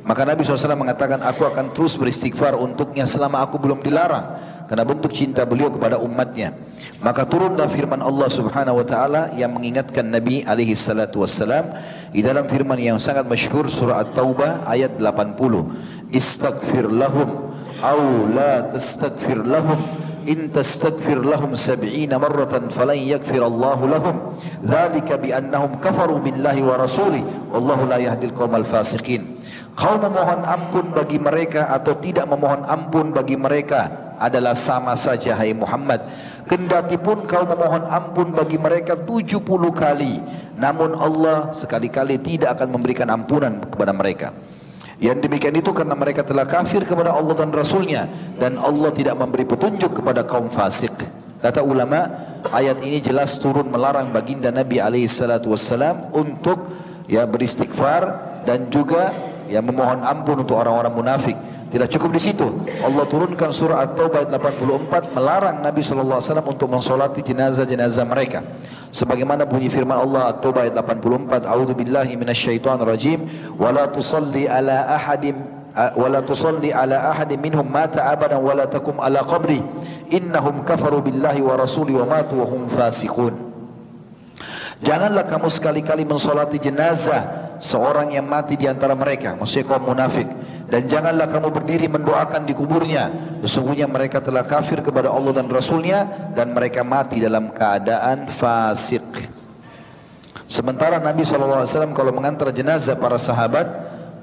Maka Nabi SAW mengatakan, aku akan terus beristighfar untuknya selama aku belum dilarang, karena bentuk cinta beliau kepada umatnya. Maka turunlah firman Allah Subhanahu wa taala yang mengingatkan Nabi alaihi salatu wassalam di dalam firman yang sangat masyhur surah At-Taubah ayat 80. Istaghfir lahum aw la tastaghfir lahum in tastaghfir lahum 70 marratan falan yaghfir Allahu lahum dzalika bi annahum kafaru billahi wa rasulih wallahu la yahdil qaumal fasiqin. Kau memohon ampun bagi mereka atau tidak memohon ampun bagi mereka adalah sama saja hai Muhammad. Kendati pun kau memohon ampun bagi mereka 70 kali, namun Allah sekali-kali tidak akan memberikan ampunan kepada mereka. Yang demikian itu karena mereka telah kafir kepada Allah dan Rasulnya, dan Allah tidak memberi petunjuk kepada kaum fasik. Kata ulama, ayat ini jelas turun melarang baginda Nabi SAW untuk beristighfar dan juga memohon ampun untuk orang-orang munafik. Tidak cukup di situ. Allah turunkan surah At-Taubah ayat 84 melarang Nabi SAW untuk mensolati jenazah-jenazah mereka. Sebagaimana bunyi firman Allah At-Taubah ayat 84, A'udzu billahi minasyaitonir rajim, wa la tusalli ala ahadin minhum mata abadan wa la taqum ala qabri innahum kafaru billahi wa rasuli wa matu wa hum fasiqun. Janganlah kamu sekali-kali mensolati jenazah seorang yang mati di antara mereka, maksudnya kaum munafik. Dan janganlah kamu berdiri mendoakan di kuburnya. Sesungguhnya mereka telah kafir kepada Allah dan Rasulnya, dan mereka mati dalam keadaan fasik. Sementara Nabi SAW kalau mengantar jenazah para sahabat,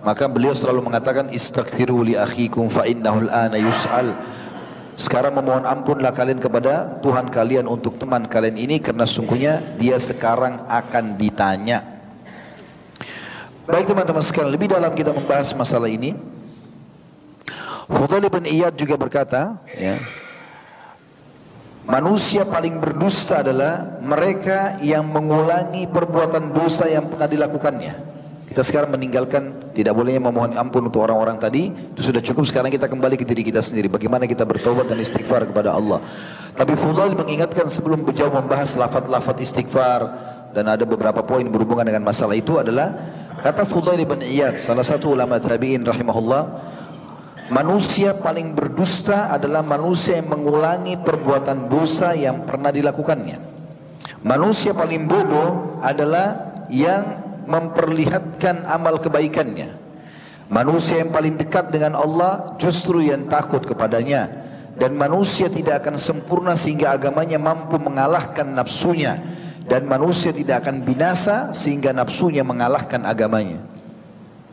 maka beliau selalu mengatakan, istaghfiru li akhikum fa innahu al-ana yus'al. Sekarang memohon ampunlah kalian kepada Tuhan kalian untuk teman kalian ini, karena sungguhnya dia sekarang akan ditanya. Baik teman-teman sekalian, lebih dalam kita membahas masalah ini. Fudail bin Iyad juga berkata, ya, manusia paling berdusta adalah mereka yang mengulangi perbuatan dosa yang pernah dilakukannya. Kita sekarang meninggalkan tidak bolehnya memohon ampun untuk orang-orang tadi, itu sudah cukup. Sekarang kita kembali ke diri kita sendiri, bagaimana kita bertobat dan istighfar kepada Allah. Tapi Fudail mengingatkan sebelum jauh membahas lafaz-lafaz istighfar, dan ada beberapa poin berhubungan dengan masalah itu adalah, kata Fudail bin Iyad, salah satu ulama tabi'in rahimahullah, manusia paling berdusta adalah manusia yang mengulangi perbuatan dosa yang pernah dilakukannya. Manusia paling bodoh adalah yang memperlihatkan amal kebaikannya. Manusia yang paling dekat dengan Allah justru yang takut kepadanya. Dan manusia tidak akan sempurna sehingga agamanya mampu mengalahkan nafsunya. Dan manusia tidak akan binasa sehingga nafsunya mengalahkan agamanya.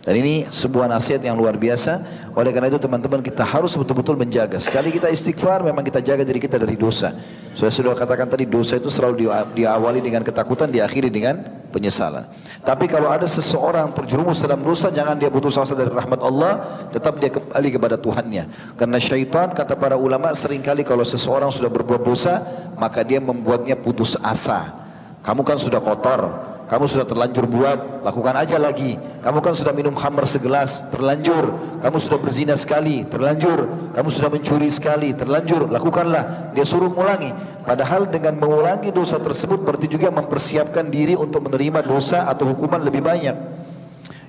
Dan ini sebuah nasihat yang luar biasa. Oleh karena itu teman-teman, kita harus betul-betul menjaga. Sekali kita istighfar, memang kita jaga diri kita dari dosa. Saya sudah katakan tadi, dosa itu selalu diawali dengan ketakutan, diakhiri dengan penyesalan. Tapi kalau ada seseorang terjerumus dalam dosa, jangan dia putus asa dari rahmat Allah, tetap dia kembali kepada Tuhannya. Karena syaitan, kata para ulama, seringkali kalau seseorang sudah berbuat dosa, maka dia membuatnya putus asa. Kamu kan sudah kotor, kamu sudah terlanjur buat, lakukan aja lagi. Kamu kan sudah minum khamr segelas, terlanjur. Kamu sudah berzina sekali, terlanjur. Kamu sudah mencuri sekali, terlanjur. Lakukanlah. Dia suruh mengulangi. Padahal dengan mengulangi dosa tersebut berarti juga mempersiapkan diri untuk menerima dosa atau hukuman lebih banyak.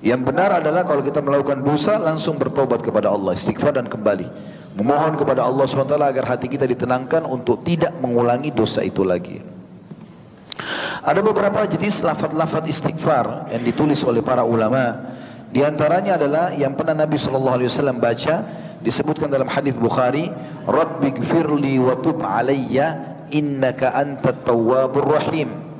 Yang benar adalah kalau kita melakukan dosa, langsung bertobat kepada Allah, istighfar dan kembali. Memohon kepada Allah SWT agar hati kita ditenangkan untuk tidak mengulangi dosa itu lagi. Ada beberapa jenis lafaz-lafaz istighfar yang ditulis oleh para ulama. Di antaranya adalah yang pernah Nabi SAW baca, disebutkan dalam hadis Bukhari, Rabbighfirli wa tub alayya innaka antat tawwabur rahim.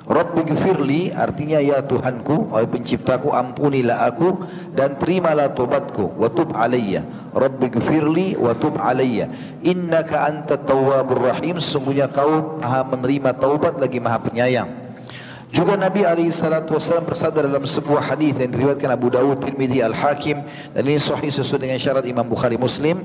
Rabbighfirli artinya ya Tuhanku, wahai penciptaku, ampunilah aku dan terimalah tobatku. Wa tub alayya, Rabbighfirli wa tub alayya innaka antat tawwabur rahim, sesungguhnya kau maha menerima taubat lagi maha penyayang. Juga Nabi SAW bersabda dalam sebuah hadis yang diriwayatkan Abu Dawud, Tirmidzi, Al-Hakim, dan ini sahih sesuai dengan syarat Imam Bukhari Muslim.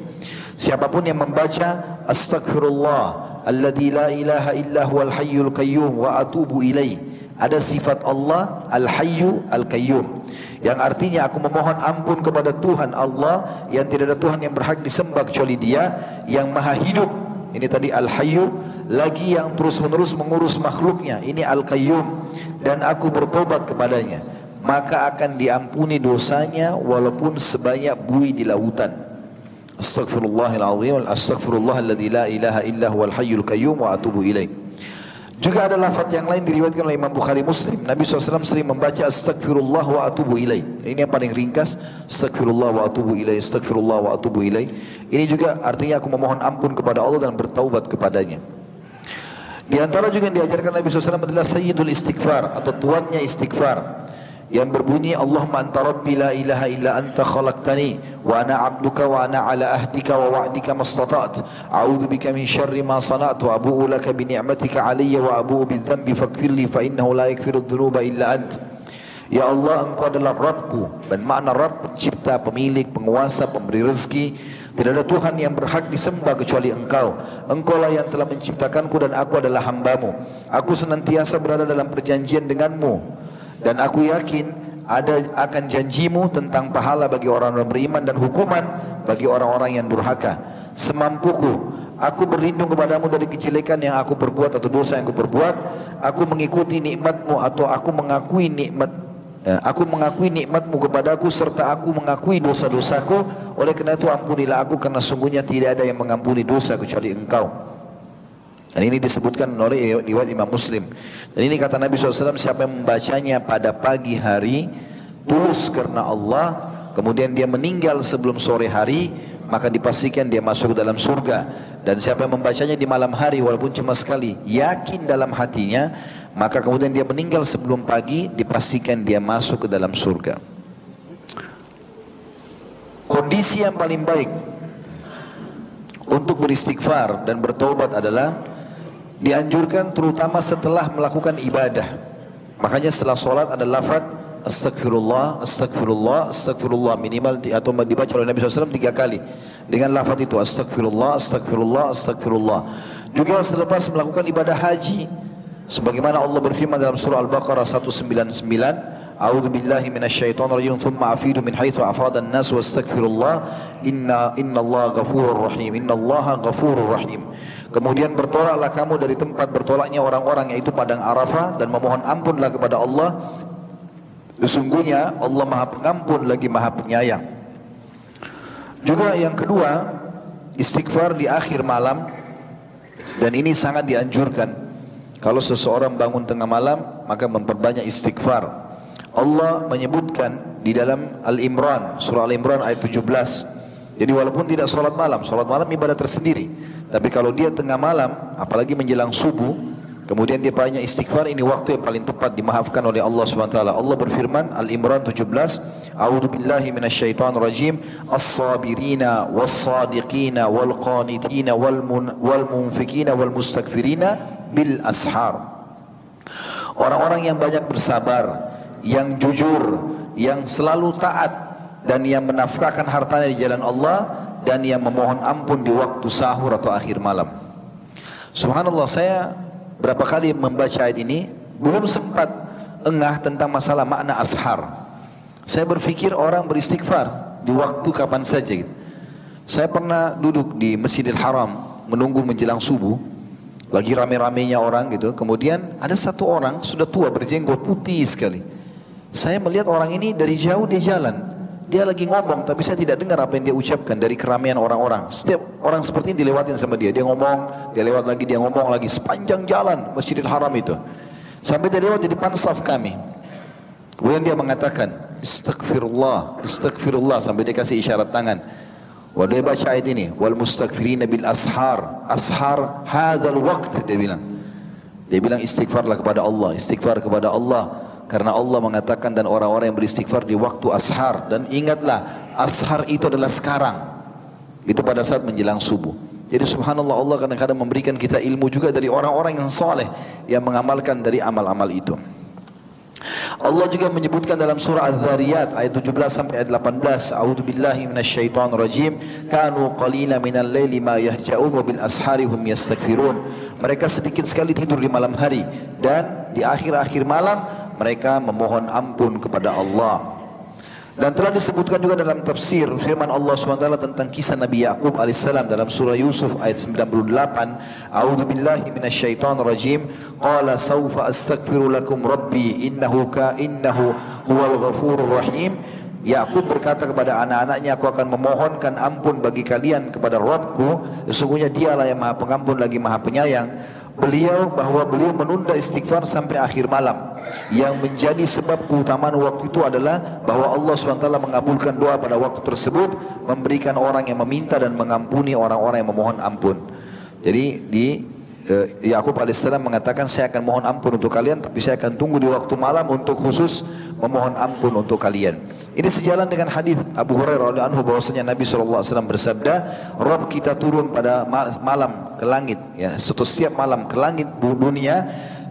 Siapapun yang membaca Astaghfirullah alladzi la ilaha illa huwal hayyul qayyum wa atubu ilaih, ada sifat Allah Al-Hayyu Al-Qayyum, yang artinya aku memohon ampun kepada Tuhan Allah yang tidak ada Tuhan yang berhak disembah kecuali Dia, yang maha hidup. Ini tadi Al-Hayyu, lagi yang terus-menerus mengurus makhluknya, ini Al-Qayyum, dan aku bertobat kepadanya, maka akan diampuni dosanya walaupun sebanyak buih di lautan. Astaghfirullahaladzim, astaghfirullahalladzi la ilaha illa huwal hayyul qayyum wa atubu ilaih. Juga ada lafaz yang lain diriwayatkan oleh Imam Bukhari Muslim. Nabi SAW sering membaca astaghfirullah wa atubu ilaih. Ini yang paling ringkas, astaghfirullah wa atubu ilaih, astaghfirullah wa atubu ilaih. Ini juga artinya aku memohon ampun kepada Allah dan bertaubat kepadanya. Di antara juga yang diajarkan Nabi SAW adalah sayyidul istighfar atau tuannya istighfar, yang berbunyi Allahumma anta rabbi la ilaha illa anta khalaqtani wa ana abduka wa ana ala ahdika wa wa'dika mastata'at a'udzu bika min syarri ma sana'tu wa abu'u laka bi ni'matika alayya wa abu'u bi dhanbi faghfirli fa innahu la yaghfiru dhunuba illa ant. Ya Allah, engkau adalah Rabbku, dan makna Rabb pencipta, pemilik, penguasa, pemberi rezeki. Tidak ada Tuhan yang berhak disembah kecuali Engkau. Engkaulah yang telah menciptakanku dan aku adalah hambamu. Aku senantiasa berada dalam perjanjian denganmu, dan aku yakin ada akan janjimu tentang pahala bagi orang yang beriman dan hukuman bagi orang-orang yang durhaka. Semampuku, aku berlindung kepadamu dari kejelekan yang aku perbuat atau dosa yang aku perbuat. Aku mengikuti nikmatmu atau aku mengakui nikmatmu kepadaku serta aku mengakui dosa-dosaku. Oleh karena itu ampunilah aku, karena sungguhnya tidak ada yang mengampuni dosa kecuali Engkau. Dan ini disebutkan oleh riwayat Imam Muslim. Dan ini kata Nabi SAW, siapa yang membacanya pada pagi hari tulus karena Allah, kemudian dia meninggal sebelum sore hari, maka dipastikan dia masuk ke dalam surga. Dan siapa yang membacanya di malam hari walaupun cuma sekali, yakin dalam hatinya, maka kemudian dia meninggal sebelum pagi, dipastikan dia masuk ke dalam surga. Kondisi yang paling baik untuk beristighfar dan bertaubat adalah dianjurkan terutama setelah melakukan ibadah. Makanya setelah solat ada lafaz astagfirullah, astagfirullah, astagfirullah minimal atau dibaca oleh Nabi SAW 3 kali dengan lafaz itu, astagfirullah, astagfirullah, astagfirullah. Juga selepas melakukan ibadah haji, sebagaimana Allah berfirman dalam surah Al-Baqarah 199, A'udzu billahi minasyaitonir rajim, tsumma afidu min haitsu afada an-nas wastaghfirullah innallaha ghafurur rahim, innallaha ghafurur rahim. Kemudian bertolaklah kamu dari tempat bertolaknya orang-orang, yaitu padang Arafah, dan memohon ampunlah kepada Allah. Sesungguhnya Allah Maha Pengampun lagi Maha Penyayang. Juga yang kedua, istighfar di akhir malam, dan ini sangat dianjurkan. Kalau seseorang bangun tengah malam, maka memperbanyak istighfar. Allah menyebutkan di dalam Al-Imran, surah Al-Imran ayat 17. Jadi walaupun tidak sholat malam ibadah tersendiri. Tapi kalau dia tengah malam, apalagi menjelang subuh, kemudian dia banyak istighfar, ini waktu yang paling tepat dimaafkan oleh Allah SWT. Allah berfirman, Al-Imran 17, A'udzu billahi minasyaitonir rajim, as-sabirina was-sadiqina wal-qanitina wal-munfikina wal-mustaghfirina bil ashar. Orang-orang yang banyak bersabar, yang jujur, yang selalu taat, dan yang menafkahkan hartanya di jalan Allah, dan yang memohon ampun di waktu sahur atau akhir malam. Subhanallah, saya berapa kali membaca ayat ini belum sempat engah tentang masalah makna ashar. Saya berpikir orang beristighfar di waktu kapan saja gitu. Saya pernah duduk di Masjidil Haram menunggu menjelang subuh, lagi rame-ramenya orang gitu. Kemudian ada satu orang sudah tua berjenggot putih sekali. Saya melihat orang ini dari jauh, dia jalan. Dia lagi ngomong, tapi saya tidak dengar apa yang dia ucapkan dari keramaian orang-orang. Setiap orang seperti ini dilewatin sama dia. Dia ngomong, dia lewat lagi, dia ngomong lagi. Sepanjang jalan Masjidil Haram itu. Sampai dia lewat di depan saf kami. Kemudian dia mengatakan, Astagfirullah, Astagfirullah. Sampai dia kasih isyarat tangan. Wah, dia baca ayat ini. Wal mustaghfirina bil ashar. Ashar hadzal waqt, dia bilang. Dia bilang istighfarlah kepada Allah. Istighfar kepada Allah. Karena Allah mengatakan, dan orang-orang yang beristighfar di waktu ashar. Dan ingatlah, ashar itu adalah sekarang. Itu pada saat menjelang subuh. Jadi subhanallah, Allah kadang-kadang memberikan kita ilmu juga dari orang-orang yang saleh, yang mengamalkan dari amal-amal itu. Allah juga menyebutkan dalam surah Az-Zariyat ayat 17 sampai ayat 18, A'udzu billahi minasyaitonir rajim, kanu qalila minal laili ma yahja'un wa bil ashari hum yastaghfirun. Mereka sedikit sekali tidur di malam hari, dan di akhir-akhir malam mereka memohon ampun kepada Allah. Dan telah disebutkan juga dalam tafsir firman Allah SWT tentang kisah Nabi Yaqub alaihissalam dalam surah Yusuf ayat 98, A'udzu billahi minasyaitonir rajim, qala sawfa astaghfiru lakum rabbi innahu huwal ghafurur rahim. Yaqub berkata kepada anak-anaknya, aku akan memohonkan ampun bagi kalian kepada Rabbku, sesungguhnya dialah yang Maha Pengampun lagi Maha Penyayang. Beliau menunda istighfar sampai akhir malam. Yang menjadi sebab keutamaan waktu itu adalah bahwa Allah SWT mengabulkan doa pada waktu tersebut, memberikan orang yang meminta dan mengampuni orang-orang yang memohon ampun. Jadi Yaqub alaihissalam mengatakan, saya akan mohon ampun untuk kalian, tapi saya akan tunggu di waktu malam untuk khusus memohon ampun untuk kalian. Ini sejalan dengan hadis Abu Hurairah radhiyallahu anhu bahwasanya Nabi SAW bersabda, Rabb kita turun pada malam ke langit, ya, setiap malam ke langit dunia,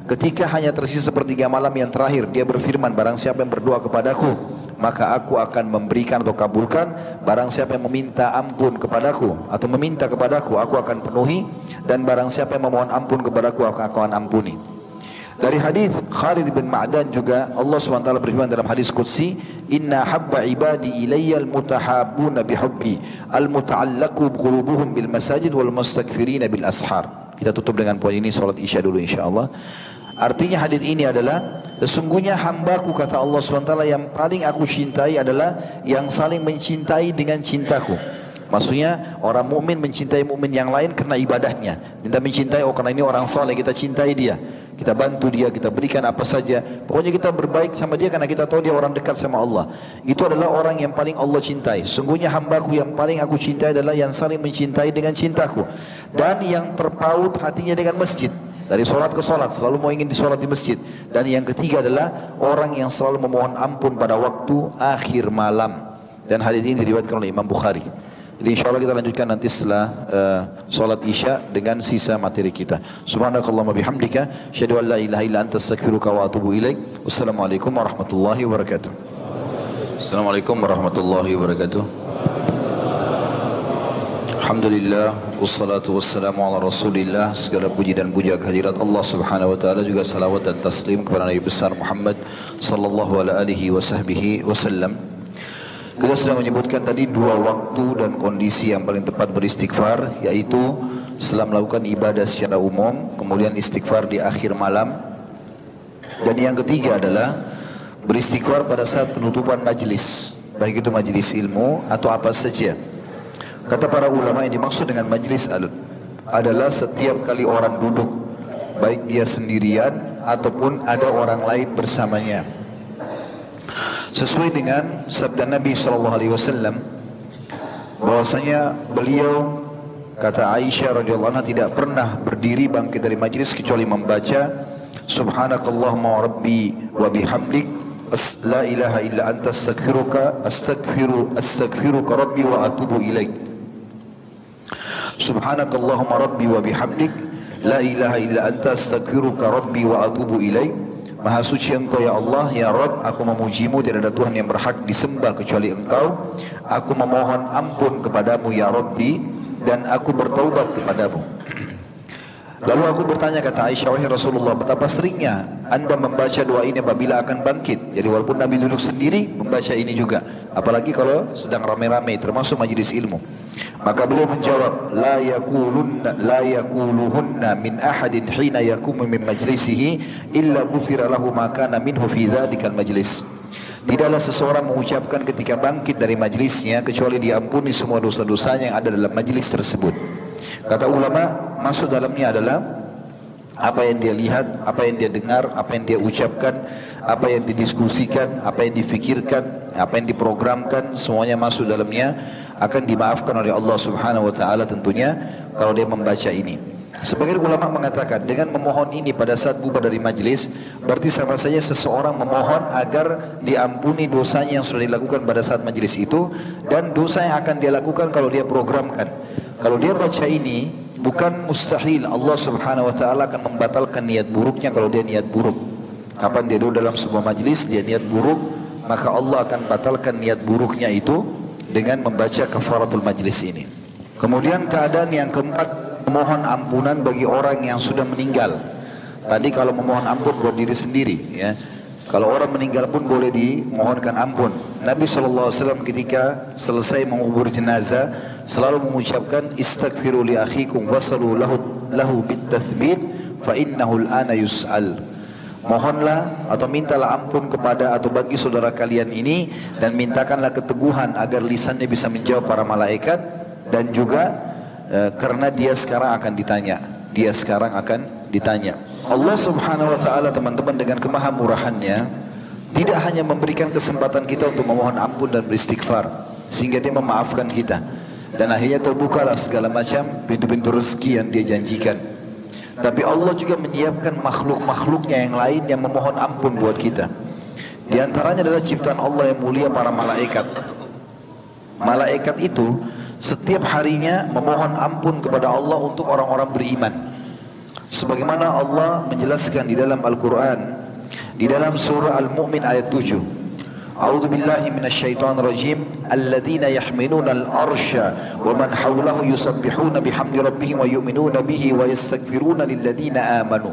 ketika hanya tersisa sepertiga malam yang terakhir, dia berfirman, barang siapa yang berdoa kepadaku, maka aku akan memberikan atau kabulkan. Barang siapa yang meminta ampun kepadaku atau meminta kepadaku, aku akan penuhi. Dan barang siapa yang memohon ampun kepadaku, aku akan ampuni. Dari hadis Khalid bin Ma'dan juga Allah SWT berfirman dalam hadis qudsi, "Inna habba ibadi ilayya al-mutahabbuna bihubbi al-muta'allaku qulubuhum bil masajid wal mustakfirina bil ashar." Kita tutup dengan poin ini salat Isya dulu insyaallah. Artinya hadis ini adalah sesungguhnya hambaku kata Allah SWT yang paling aku cintai adalah yang saling mencintai dengan cintaku. Maksudnya orang mukmin mencintai mukmin yang lain karena ibadahnya. Kita mencintai karena ini orang soleh, kita cintai dia. Kita bantu dia, kita berikan apa saja. Pokoknya kita berbaik sama dia karena kita tahu dia orang dekat sama Allah. Itu adalah orang yang paling Allah cintai. Sungguhnya hambaku yang paling aku cintai adalah yang saling mencintai dengan cintaku. Dan yang terpaut hatinya dengan masjid. Dari solat ke solat, selalu mau ingin disolat di masjid. Dan yang ketiga adalah orang yang selalu memohon ampun pada waktu akhir malam. Dan hadis ini diriwayatkan oleh Imam Bukhari. Jadi insyaAllah kita lanjutkan nanti setelah solat Isya dengan sisa materi kita. Subhanakallahumma bihamdika asyhadu an la ilaha illa anta astaghfiruka wa atubu ilaik. Wassalamualaikum warahmatullahi wabarakatuh. Assalamualaikum warahmatullahi wabarakatuh. Alhamdulillah wassalatu wassalamu ala Rasulillah. Segala puji dan puja kehadirat Allah Subhanahu wa taala, juga salawat dan taslim kepada Nabi besar Muhammad sallallahu alaihi wasallam. Kita sudah menyebutkan tadi dua waktu dan kondisi yang paling tepat beristighfar, yaitu setelah melakukan ibadah secara umum, kemudian istighfar di akhir malam. Dan yang ketiga adalah beristighfar pada saat penutupan majlis, baik itu majlis ilmu atau apa saja. Kata para ulama yang dimaksud dengan majlis adalah setiap kali orang duduk, baik dia sendirian ataupun ada orang lain bersamanya. Sesuai dengan sabda Nabi SAW, bahwasanya beliau, kata Aisyah radhiyallahu anha, tidak pernah berdiri bangkit dari majlis kecuali membaca Subhanakallahumma wa rabbi wa bihamdik la ilaha illa anta astaghfiruka rabbi wa atubu ilaik. Subhanakallahumma rabbi wa bihamdik la ilaha illa anta astaghfiruka rabbi wa atubu ilaik. Maha suci Engkau ya Allah, ya Rabb, aku memujimu, tidak ada Tuhan yang berhak disembah kecuali Engkau. Aku memohon ampun kepadamu ya Rabbi, dan aku bertaubat kepadamu. Lalu aku bertanya, kata Aisyah, wahai Rasulullah, betapa seringnya anda membaca doa ini apabila akan bangkit? Jadi walaupun Nabi duduk sendiri, membaca ini juga. Apalagi kalau sedang ramai-ramai, termasuk majlis ilmu. Maka beliau menjawab, la yakuluhunna min ahadin hina yakumu min majlisihi illa ghufira lahu ma kana minhu fi dzakal majlis. Tidaklah seseorang mengucapkan ketika bangkit dari majlisnya kecuali diampuni semua dosa-dosanya yang ada dalam majlis tersebut. Kata ulama, maksud dalamnya adalah apa yang dia lihat, apa yang dia dengar, apa yang dia ucapkan, apa yang didiskusikan, apa yang difikirkan, apa yang diprogramkan, semuanya masuk dalamnya, akan dimaafkan oleh Allah Subhanahu wa taala tentunya kalau dia membaca ini. Sebagian ulama mengatakan dengan memohon ini pada saat bubar dari majlis, berarti sama saja seseorang memohon agar diampuni dosanya yang sudah dilakukan pada saat majlis itu, dan dosa yang akan dia lakukan kalau dia programkan. Kalau dia baca ini, bukan mustahil Allah Subhanahu wa taala akan membatalkan niat buruknya kalau dia niat buruk. Kapan dia duduk dalam sebuah majlis dia niat buruk, maka Allah akan batalkan niat buruknya itu dengan membaca kafaratul majlis ini. Kemudian keadaan yang keempat, memohon ampunan bagi orang yang sudah meninggal. Tadi kalau memohon ampun buat diri sendiri, ya. Kalau orang meninggal pun boleh dimohonkan ampun. Nabi SAW ketika selesai mengubur jenazah selalu mengucapkan istaghfiru li akhikum wasalu lahu bitathbit fa innahu al-ana yus'al. Mohonlah atau mintalah ampun kepada atau bagi saudara kalian ini, dan mintakanlah keteguhan agar lisannya bisa menjawab para malaikat, dan juga karena dia sekarang akan ditanya. Allah Subhanahu wa taala, teman-teman, dengan kemahamurahannya tidak hanya memberikan kesempatan kita untuk memohon ampun dan beristighfar sehingga dia memaafkan kita, dan akhirnya terbukalah segala macam pintu-pintu rezeki yang dia janjikan. Tapi Allah juga menyiapkan makhluk-makhluknya yang lain yang memohon ampun buat kita. Di antaranya adalah ciptaan Allah yang mulia, para malaikat. Malaikat itu setiap harinya memohon ampun kepada Allah untuk orang-orang beriman. Sebagaimana Allah menjelaskan di dalam Al-Quran, di dalam surah Al-Mu'min ayat 7. A'udzu billahi minasyaitonir rajim. Alladzina yahmiluna al-arsya wa man hawlahu yusabbihuna bihamdi rabbihim wa yu'minuna bihi wa yastaghfiruna lilladzina amanu.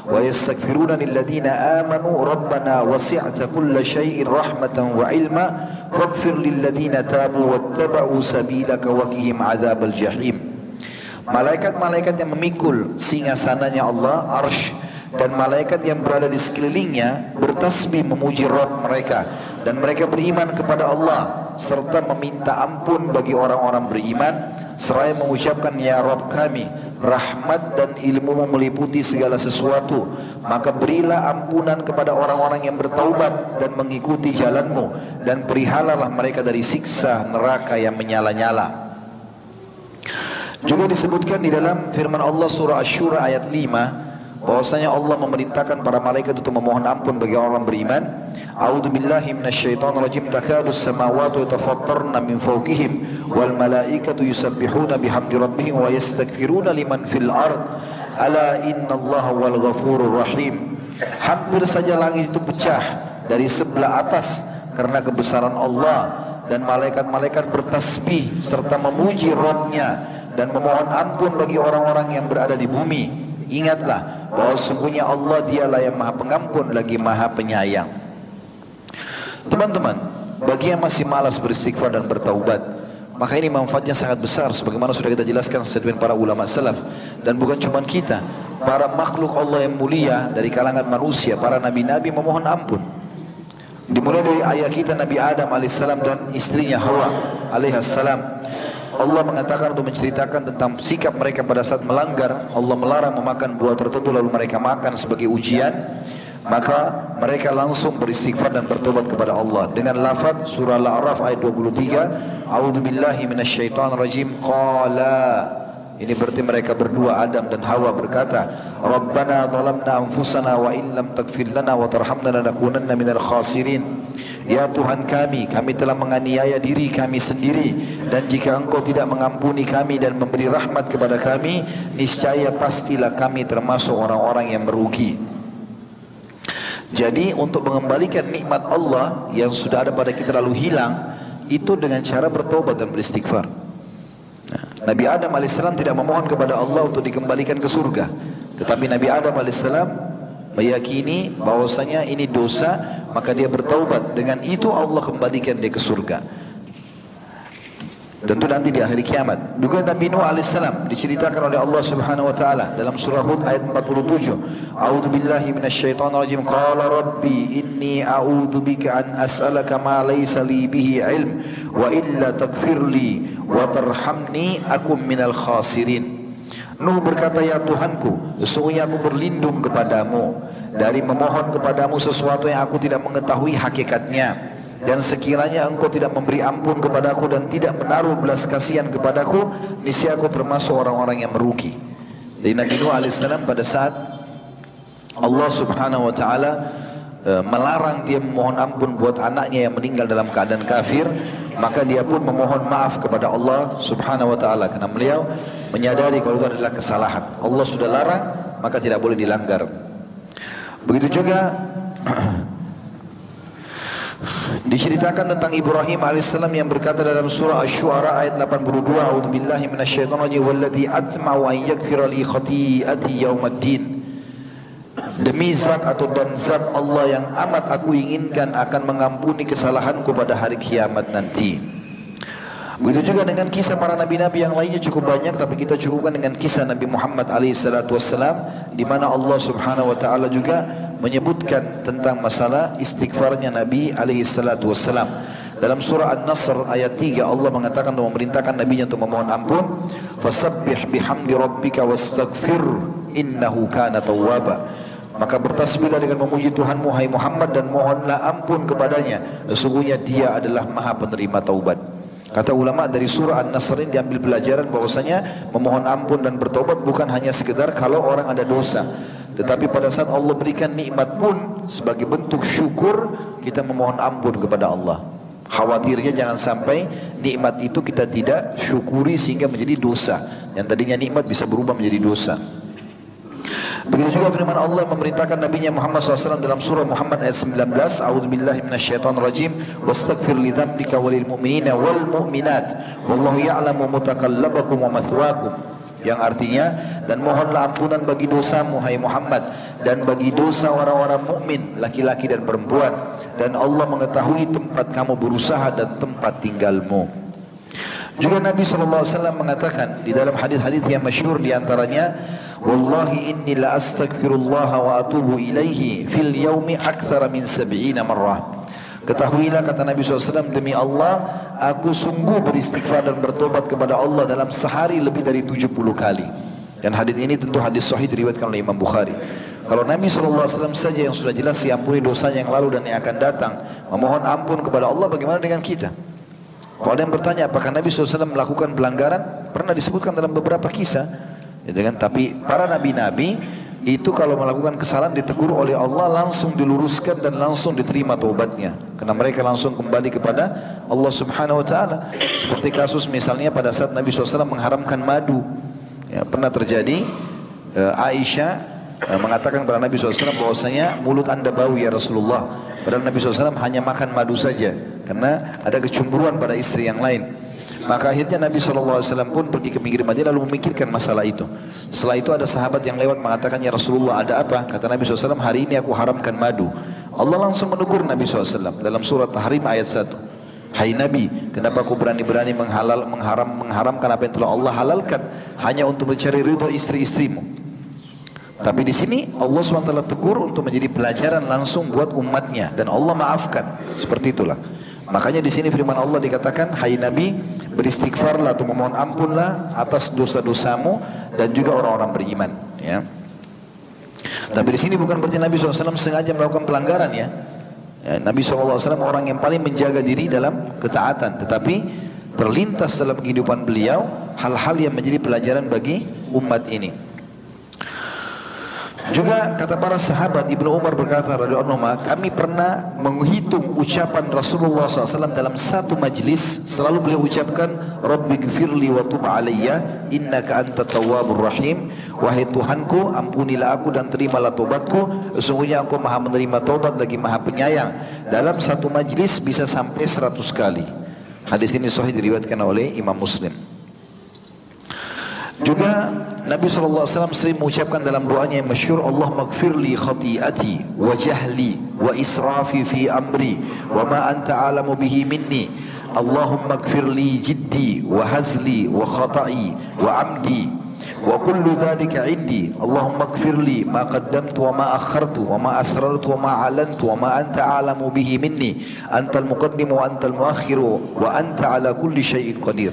wa yastaghfiruna lilladina amanu rabbana wasi'ta kulla syai'in rahmatan wa ilma faghfir lilladina tabu wattaba'u sabilaka wa qihim adzabal jahim. Malaikat-malaikat yang memikul singgasananya Allah, arsy, dan malaikat yang berada di sekelilingnya bertasbih memuji Rabb mereka, dan mereka beriman kepada Allah serta meminta ampun bagi orang-orang beriman seraya mengucapkan, ya Rabb kami, rahmat dan ilmu meliputi segala sesuatu, maka berilah ampunan kepada orang-orang yang bertaubat dan mengikuti jalanmu, dan perihalalah mereka dari siksa neraka yang menyala-nyala. Juga disebutkan di dalam firman Allah surah Asy-Syura ayat 5 bahwasanya Allah memerintahkan para malaikat untuk memohon ampun bagi orang beriman. A'udzu billahi minasyaitonir rajim. Takadus samawati yatafattarna min fawqihim wal malaikatu yusabbihuna bihamdi rabbihim wa yastaghfiruna liman fil ard. Ala innallaha wal ghafurur rahim. Hampir saja langit itu pecah dari sebelah atas karena kebesaran Allah, dan malaikat-malaikat bertasbih serta memuji Rabb-nya dan memohon ampun bagi orang-orang yang berada di bumi. Ingatlah bahwa sungguhnya Allah dialah yang maha pengampun lagi maha penyayang. Teman-teman, bagi yang masih malas beristighfar dan bertaubat, maka ini manfaatnya sangat besar sebagaimana sudah kita jelaskan statement para ulama salaf. Dan bukan cuma kita, para makhluk Allah yang mulia dari kalangan manusia, para nabi-nabi memohon ampun. Dimulai dari ayah kita Nabi Adam alaihissalam dan istrinya Hawa alaihissalam. Allah mengatakan untuk menceritakan tentang sikap mereka pada saat melanggar. Allah melarang memakan buah tertentu lalu mereka makan sebagai ujian. Maka mereka langsung beristighfar dan bertobat kepada Allah dengan lafaz surah Al-A'raf ayat 23, A'udzu billahi minasyaitonir rajim. Qala, ini berarti mereka berdua Adam dan Hawa berkata, Rabbana zalamna anfusana wa in lam taghfir lana wa tarhamna lanakunanna minal khasirin. Ya Tuhan kami telah menganiaya diri kami sendiri, dan jika Engkau tidak mengampuni kami dan memberi rahmat kepada kami, niscaya pastilah kami termasuk orang-orang yang merugi. Jadi untuk mengembalikan nikmat Allah yang sudah ada pada kita lalu hilang, itu dengan cara bertobat dan beristighfar. Nabi Adam AS tidak memohon kepada Allah untuk dikembalikan ke surga, tetapi Nabi Adam AS meyakini bahwasanya ini dosa, maka dia bertaubat. Dengan itu Allah kembalikan dia ke surga. Tentu nanti di akhir kiamat. Juga Nabi Nuh alaihissalam diceritakan oleh Allah Subhanahu wa taala dalam surah Hud ayat 47. A'udzu billahi minasyaitonir rajim. Qala rabbi inni a'udzu bika an as'alaka ma laysa li bihi ilm wa illa taghfirli wa tarhamni akum minal khasirin. Nuh berkata, ya Tuhanku, sesungguhnya aku berlindung kepadamu dari memohon kepadamu sesuatu yang aku tidak mengetahui hakikatnya, dan sekiranya engkau tidak memberi ampun kepadaku dan tidak menaruh belas kasihan kepadaku, niscaya aku termasuk orang-orang yang merugi. Dari Nabi Nuh alaihissalam pada saat Allah Subhanahu wa taala melarang dia memohon ampun buat anaknya yang meninggal dalam keadaan kafir, maka dia pun memohon maaf kepada Allah Subhanahu wa taala karena beliau menyadari kalau itu adalah kesalahan. Allah sudah larang, maka tidak boleh dilanggar. Begitu juga diceritakan tentang Ibrahim alaihissalam yang berkata dalam surah Asy-Syu'ara ayat 82, A'udzu billahi minasyaitonir rajim, walladzi atma'u an yaghfira li khati'ati yaumiddin. Demi zat atau dan zat Allah yang amat aku inginkan akan mengampuni kesalahanku pada hari kiamat nanti. Begitu juga dengan kisah para nabi-nabi yang lainnya cukup banyak, tapi kita cukupkan dengan kisah Nabi Muhammad SAW, di mana Allah Subhanahu wa taala juga menyebutkan tentang masalah istighfarnya Nabi SAW. Dalam surah An-Nasr ayat 3 Allah mengatakan dan memerintahkan nabinya untuk memohon ampun, fasabbih bihamdi rabbika wastaghfir innahu kana tawwaba. Maka bertasbihlah dengan memuji Tuhanmu hai Muhammad dan mohonlah ampun kepadanya, sesungguhnya dia adalah maha penerima taubat. Kata ulama dari surah An-Nasr ini diambil pelajaran bahwasanya memohon ampun dan bertobat bukan hanya sekedar kalau orang ada dosa, tetapi pada saat Allah berikan nikmat pun sebagai bentuk syukur kita memohon ampun kepada Allah. Khawatirnya jangan sampai nikmat itu kita tidak syukuri sehingga menjadi dosa. Yang tadinya nikmat bisa berubah menjadi dosa. Begitu juga firman Allah memerintahkan Nabi Muhammad SAW dalam surah Muhammad ayat 19, A'udzu billahi minasyaitonir rajim, wastaghfir li dzambika walil mu'minina wal mu'minat wallahu ya'lamu mutakallabakum wa mathwaakum. yang artinya, dan mohonlah ampunan bagi dosamu hai Muhammad, dan bagi dosa orang-orang mukmin laki-laki dan perempuan, dan Allah mengetahui tempat kamu berusaha dan tempat tinggalmu. Juga Nabi SAW mengatakan di dalam hadis-hadis yang masyhur, di antaranya, wallahi inni la astaghfirullah wa atubu ilaihi fil yaumi aktsara min 70 marrah. Ketahuilah, kata Nabi SAW, demi Allah, aku sungguh beristighfar dan bertobat kepada Allah dalam sehari lebih dari 70 kali. Dan hadis ini tentu hadis sahih diriwayatkan oleh Imam Bukhari. Kalau Nabi SAW saja yang sudah jelas diampuni dosanya yang lalu dan yang akan datang, memohon ampun kepada Allah, bagaimana dengan kita? Kalau ada yang bertanya apakah Nabi SAW melakukan pelanggaran, pernah disebutkan dalam beberapa kisah, gitu kan? Tapi para nabi-nabi itu kalau melakukan kesalahan ditegur oleh Allah, langsung diluruskan dan langsung diterima taubatnya, karena mereka langsung kembali kepada Allah Subhanahu Wa Taala. Seperti kasus misalnya pada saat Nabi SAW mengharamkan madu, ya, pernah terjadi. Aisyah mengatakan kepada Nabi SAW bahwasanya mulut anda bau ya Rasulullah, padahal Nabi SAW hanya makan madu saja karena ada kecemburuan pada istri yang lain. Maka akhirnya Nabi SAW pun pergi ke pinggir Madinah lalu memikirkan masalah itu. Setelah itu ada sahabat yang lewat mengatakan, ya Rasulullah, ada apa? Kata Nabi SAW, hari ini aku haramkan madu. Allah langsung menegur Nabi SAW dalam surat Tahrim ayat 1. Hai Nabi, kenapa kau berani-berani mengharamkan apa yang telah Allah halalkan hanya untuk mencari ridho istri-istrimu? Tapi di sini Allah SWT tegur untuk menjadi pelajaran langsung buat umatnya, dan Allah maafkan. Seperti itulah. Makanya di sini firman Allah dikatakan, hai Nabi, beristighfarlah atau memohon ampunlah atas dosa-dosamu dan juga orang-orang beriman. Ya. Tapi di sini bukan berarti Nabi SAW sengaja melakukan pelanggaran, ya. Nabi SAW orang yang paling menjaga diri dalam ketaatan, tetapi terlintas dalam kehidupan beliau hal-hal yang menjadi pelajaran bagi umat ini. Juga kata para sahabat, Ibnu Umar berkata radhiyallahu anhu, kami pernah menghitung ucapan Rasulullah SAW dalam satu majlis, selalu beliau ucapkan, Rabbighfirli wa tub alayya innaka antat tawwabur rahim. Wahai Tuhanku, ampunilah aku dan terimalah tobatku, sesungguhnya aku maha menerima tobat lagi maha penyayang. Dalam satu majlis bisa sampai 100 kali. Hadis ini sahih diriwayatkan oleh Imam Muslim. Juga Nabi SAW sering mengucapkan dalam doanya yang masyhur, Allah maghfirli khati'ati wa jahli wa israfi fi amri wa ma anta alamu bihi minni. Allahumma maghfirli jiddi wa hazli wa khata'i wa amdi wa kullu dhalika indi. Allahumma maghfirli ma qaddamtu wa ma akhartu wa ma asrartu wa ma alantu wa ma anta alamu bihi minni. Antal muqaddimu wa antal muakhiru wa anta ala kulli syai'in qadir.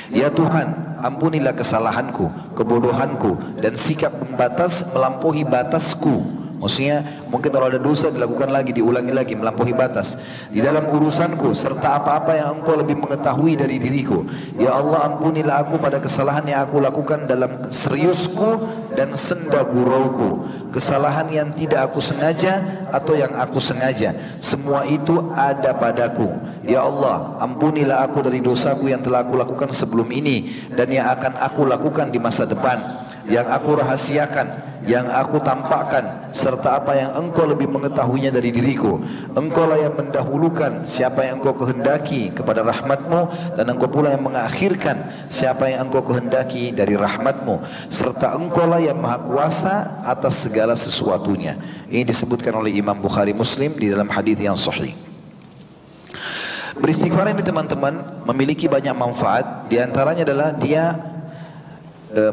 Ya Tuhan, ampunilah kesalahanku, kebodohanku, dan sikap membatas melampaui batasku. Maksudnya mungkin kalau ada dosa dilakukan lagi, diulangi lagi, melampaui batas di dalam urusanku, serta apa-apa yang engkau lebih mengetahui dari diriku. Ya Allah, ampunilah aku pada kesalahan yang aku lakukan dalam seriusku dan senda gurauku, kesalahan yang tidak aku sengaja atau yang aku sengaja, semua itu ada padaku. Ya Allah, ampunilah aku dari dosaku yang telah aku lakukan sebelum ini dan yang akan aku lakukan di masa depan, yang aku rahasiakan, yang aku tampakkan, serta apa yang engkau lebih mengetahuinya dari diriku. Engkau lah yang mendahulukan siapa yang engkau kehendaki kepada rahmatmu, dan engkau pula yang mengakhirkan siapa yang engkau kehendaki dari rahmatmu, serta engkau lah yang maha kuasa atas segala sesuatunya. Ini disebutkan oleh Imam Bukhari Muslim di dalam hadis yang sahih. Beristighfar ini teman-teman memiliki banyak manfaat. Di antaranya adalah dia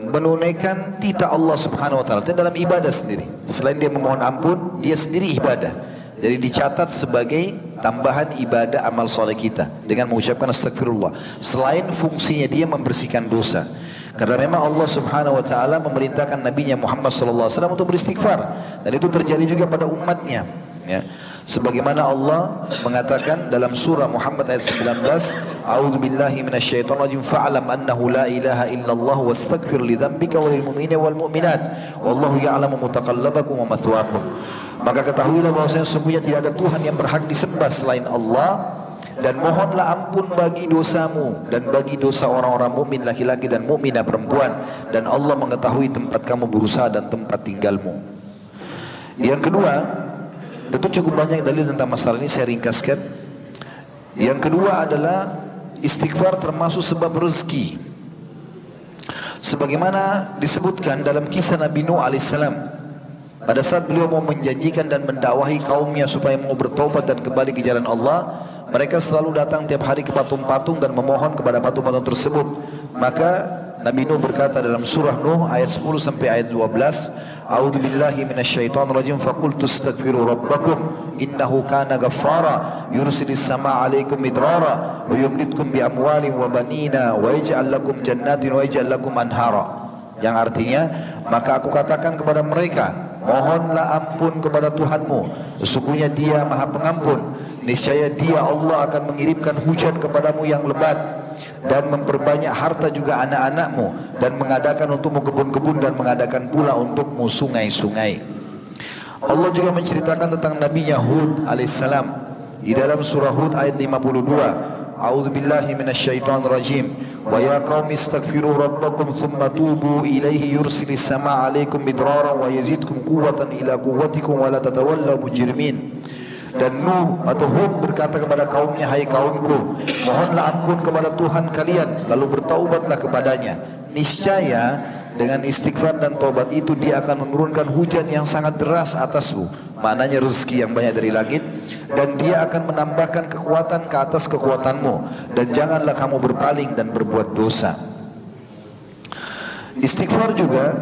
menunaikan titah Allah Subhanahu Wa Taala dalam ibadah sendiri. Selain dia memohon ampun, dia sendiri ibadah. Jadi dicatat sebagai tambahan ibadah amal soleh kita dengan mengucapkan astagfirullah. Selain fungsinya dia membersihkan dosa. Karena memang Allah Subhanahu Wa Taala memerintahkan Nabi-Nya Muhammad Sallallahu Alaihi Wasallam untuk beristighfar, dan itu terjadi juga pada umatnya. Ya. Sebagaimana Allah mengatakan dalam surah Muhammad ayat 19, A'udzu billahi minasyaitonir rajim, fa'lam annahu la ilaha illallah wastaghfir li dzambika walil mu'minina wal mu'minat wallahu ya'lamu mutaqallabakum wa mathwaakum. Maka ketahuilah bahwasanya sesungguhnya tidak ada Tuhan yang berhak disembah selain Allah, dan mohonlah ampun bagi dosamu dan bagi dosa orang-orang mukmin laki-laki dan mukminah perempuan, dan Allah mengetahui tempat kamu berusaha dan tempat tinggalmu. Yang kedua, tentu cukup banyak dalil tentang masalah ini, saya ringkaskan. Yang kedua adalah istighfar termasuk sebab rezeki. sebagaimana disebutkan dalam kisah Nabi Nuh alaihissalam, pada saat beliau mau menjanjikan dan mendakwahi kaumnya supaya mau bertobat dan kembali ke jalan Allah, mereka selalu datang tiap hari ke patung-patung dan memohon kepada patung-patung tersebut. Maka Nabi Nuh berkata dalam surah Nuh ayat 10 sampai ayat 12, A'udzu billahi minasyaitonir rajim, faqultu astaghfiru rabbakum innahu kana ghaffara yursilis samaa'a 'alaikum midrara wa yumditkum bi amwalin wa banina wa yaj'al lakum jannatin wa yaj'al lakum anhara. Yang artinya, maka aku katakan kepada mereka, mohonlah ampun kepada Tuhanmu, sesungguhnya Dia Maha Pengampun. Niscaya Dia Allah akan mengirimkan hujan kepadamu yang lebat dan memperbanyak harta juga anak-anakmu, dan mengadakan untukmu kebun-kebun, dan mengadakan pula untukmu sungai-sungai. Allah juga menceritakan tentang Nabinya Hud alaihissalam di dalam surah Hud ayat 52. A'udzu billahi minasyaitonir rajim. Wa ya qaumi astaghfiru rabbakum thumma tubu ilaihi yursilis samaa'a 'alaikum midrara wa yazidkum quwwatan ila quwwatikum wa la tatawallaw mujrimin. Dan Nuh atau Hud berkata kepada kaumnya, hai kaumku, mohonlah ampun kepada Tuhan kalian, lalu bertaubatlah kepadanya. Niscaya dengan istighfar dan taubat itu Dia akan menurunkan hujan yang sangat deras atasmu, maknanya rezeki yang banyak dari langit, dan Dia akan menambahkan kekuatan ke atas kekuatanmu, dan janganlah kamu berpaling dan berbuat dosa. Istighfar juga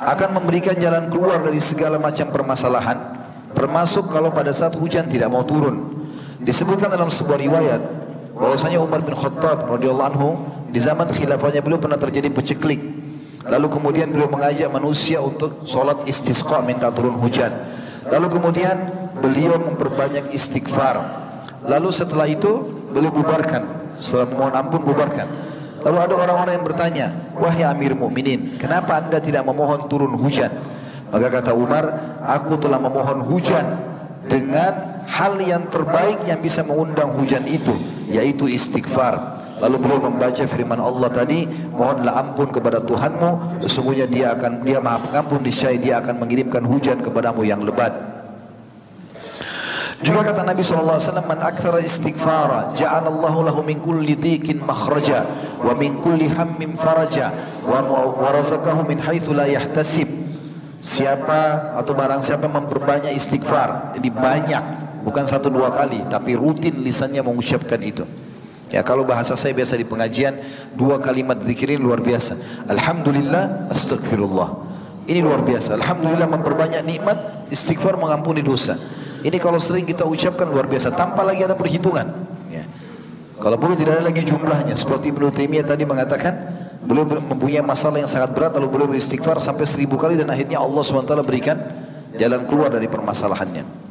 akan memberikan jalan keluar dari segala macam permasalahan, termasuk kalau pada saat hujan tidak mau turun. Disebutkan dalam sebuah riwayat bahwasanya Umar bin Khattab radhiyallahu anhu di zaman khilafahnya beliau pernah terjadi peceklik. Lalu kemudian beliau mengajak manusia untuk sholat istisqa, minta turun hujan. Lalu kemudian beliau memperbanyak istighfar. Lalu setelah itu beliau bubarkan, setelah memohon ampun bubarkan. Lalu ada orang-orang yang bertanya, wahai Amir Mukminin, kenapa anda tidak memohon turun hujan? Maka kata Umar, aku telah memohon hujan dengan hal yang terbaik yang bisa mengundang hujan itu, yaitu istighfar. Lalu beliau membaca firman Allah tadi, mohonlah ampun kepada Tuhanmu, sesungguhnya Dia Maha Pengampun, niscaya Dia akan mengirimkan hujan kepadamu yang lebat. Juga kata Nabi SAW, man aktsara istighfara ja'alallahu lahu min kulli dhiqin makhraja wa min kulli hammin faraja wa razaqahu min haitsu la yahtasib. Siapa atau barang siapa memperbanyak istighfar, jadi banyak, bukan 1-2 kali, tapi rutin lisannya mengucapkan itu. Ya, kalau bahasa saya biasa di pengajian, 2 kalimat zikirin luar biasa. Alhamdulillah, astagfirullah. Ini luar biasa. Alhamdulillah memperbanyak nikmat, istighfar mengampuni dosa. Ini kalau sering kita ucapkan luar biasa, tanpa lagi ada perhitungan. Ya. Kalau perlu tidak ada lagi jumlahnya. Seperti Ibnu Taimiyah tadi mengatakan, beliau mempunyai masalah yang sangat berat, lalu beliau beristighfar sampai 1000 kali, dan akhirnya Allah SWT berikan jalan keluar dari permasalahannya.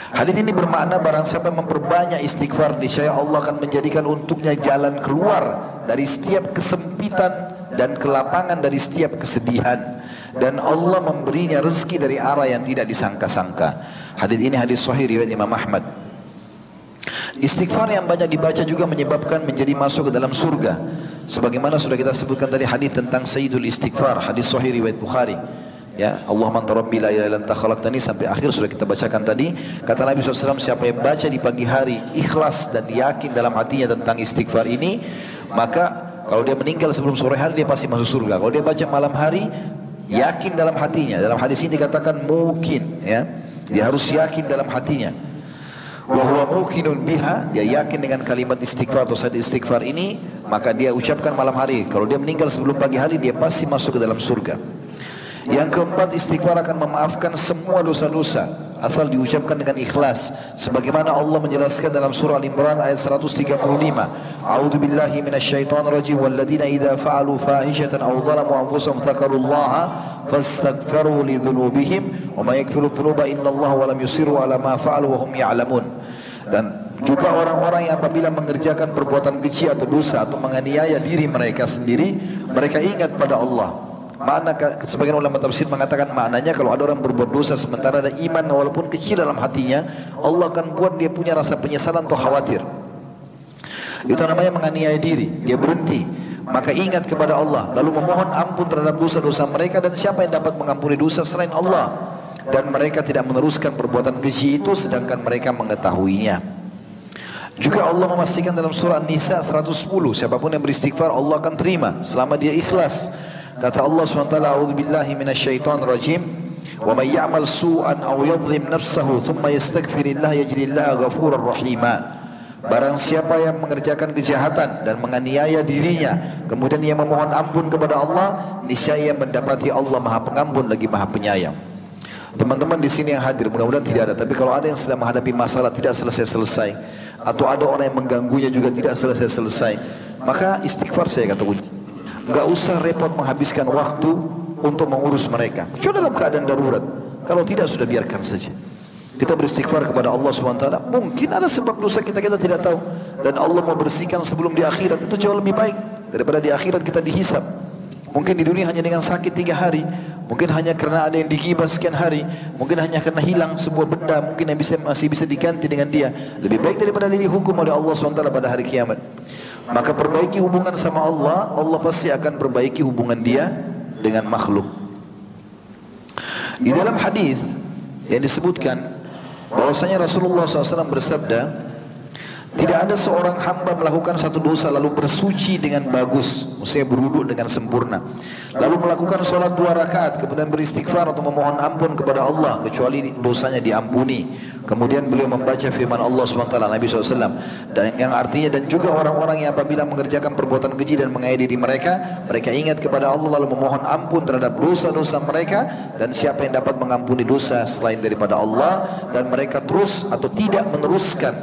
Hadis ini bermakna barang siapa memperbanyak istighfar, niscaya Allah akan menjadikan untuknya jalan keluar dari setiap kesempitan dan kelapangan dari setiap kesedihan, dan Allah memberinya rezeki dari arah yang tidak disangka-sangka. Hadis ini hadis sahih riwayat Imam Ahmad. Istighfar yang banyak dibaca juga menyebabkan menjadi masuk ke dalam surga. Sebagaimana sudah kita sebutkan tadi hadis tentang Sayyidul Istighfar, hadis sahih riwayat Bukhari. Ya, Allahumma anta rabbi la ilaha illa anta khalaqtani sampai akhir sudah kita bacakan tadi. Kata Nabi SAW, siapa yang baca di pagi hari ikhlas dan yakin dalam hatinya tentang istighfar ini, maka kalau dia meninggal sebelum sore hari dia pasti masuk surga. Kalau dia baca malam hari, yakin dalam hatinya. Dalam hadis ini dikatakan mungkin, ya, dia harus yakin dalam hatinya. Wa huwa muqinun biha, dia yakin dengan kalimat istighfar atau saat istighfar ini, maka dia ucapkan malam hari. Kalau dia meninggal sebelum pagi hari, dia pasti masuk ke dalam surga. Yang keempat, istighfar akan memaafkan semua dosa-dosa asal diucapkan dengan ikhlas, sebagaimana Allah menjelaskan dalam surah Al-Imran ayat 135. A'udzu billahi minasyaitonir rajim, walladzina idza fa'alu fahishatan aw zalamu anfusahum dzakarullaha fastaghfiru lidzunubihim wa may yaghfiru dzunuba illallaha wa lam yusirru ala ma fa'alu wa hum ya'lamun. Dan juga orang-orang yang apabila mengerjakan perbuatan keji atau dosa atau menganiaya diri mereka sendiri, mereka ingat pada Allah. Makna, sebagian ulama tafsir mengatakan maknanya kalau ada orang berbuat dosa sementara ada iman walaupun kecil dalam hatinya, Allah akan buat dia punya rasa penyesalan atau khawatir. Itu namanya menganiaya diri. Dia berhenti, maka ingat kepada Allah, lalu memohon ampun terhadap dosa-dosa mereka. Dan siapa yang dapat mengampuni dosa selain Allah? Dan mereka tidak meneruskan perbuatan keji itu sedangkan mereka mengetahuinya. Juga Allah memastikan dalam surah An-Nisa 110, siapapun yang beristighfar Allah akan terima selama dia ikhlas. Kata Allah SWT, a'udzubillahi minasyaitonirrajim, wa may ya'mal su'an aw yadhlim nafsahu thumma yastaghfirillah yajidillahu ghafurar rahima. Barang siapa yang mengerjakan kejahatan dan menganiaya dirinya, kemudian ia memohon ampun kepada Allah, niscaya mendapati Allah Maha Pengampun lagi Maha Penyayang. Teman-teman di sini yang hadir, mudah-mudahan tidak ada, tapi kalau ada yang sedang menghadapi masalah tidak selesai-selesai, atau ada orang yang mengganggunya juga tidak selesai-selesai, maka istighfar saya kata kunci. Enggak usah repot menghabiskan waktu untuk mengurus mereka, kecuali dalam keadaan darurat. Kalau tidak, sudah biarkan saja. Kita beristighfar kepada Allah SWT. Mungkin ada sebab dosa kita tidak tahu, dan Allah mau bersihkan sebelum di akhirat. Itu jauh lebih baik daripada di akhirat kita dihisab. Mungkin di dunia hanya dengan sakit 3 hari, mungkin hanya karena ada yang digibah sekian hari, mungkin hanya karena hilang sebuah benda, mungkin yang masih bisa diganti dengan dia. Lebih baik daripada dihukum oleh Allah SWT pada hari kiamat. Maka perbaiki hubungan sama Allah, Allah pasti akan perbaiki hubungan dia dengan makhluk. Di dalam hadis yang disebutkan bahwasanya Rasulullah SAW bersabda, tidak ada seorang hamba melakukan satu dosa lalu bersuci dengan bagus, maksudnya berwudu dengan sempurna, lalu melakukan sholat 2 rakaat, kemudian beristighfar atau memohon ampun kepada Allah, kecuali dosanya diampuni. Kemudian beliau membaca firman Allah SWT, Nabi SAW, dan yang artinya, dan juga orang-orang yang apabila mengerjakan perbuatan keji dan menganiaya diri mereka, mereka ingat kepada Allah lalu memohon ampun terhadap dosa-dosa mereka, dan siapa yang dapat mengampuni dosa selain daripada Allah, dan mereka terus atau tidak meneruskan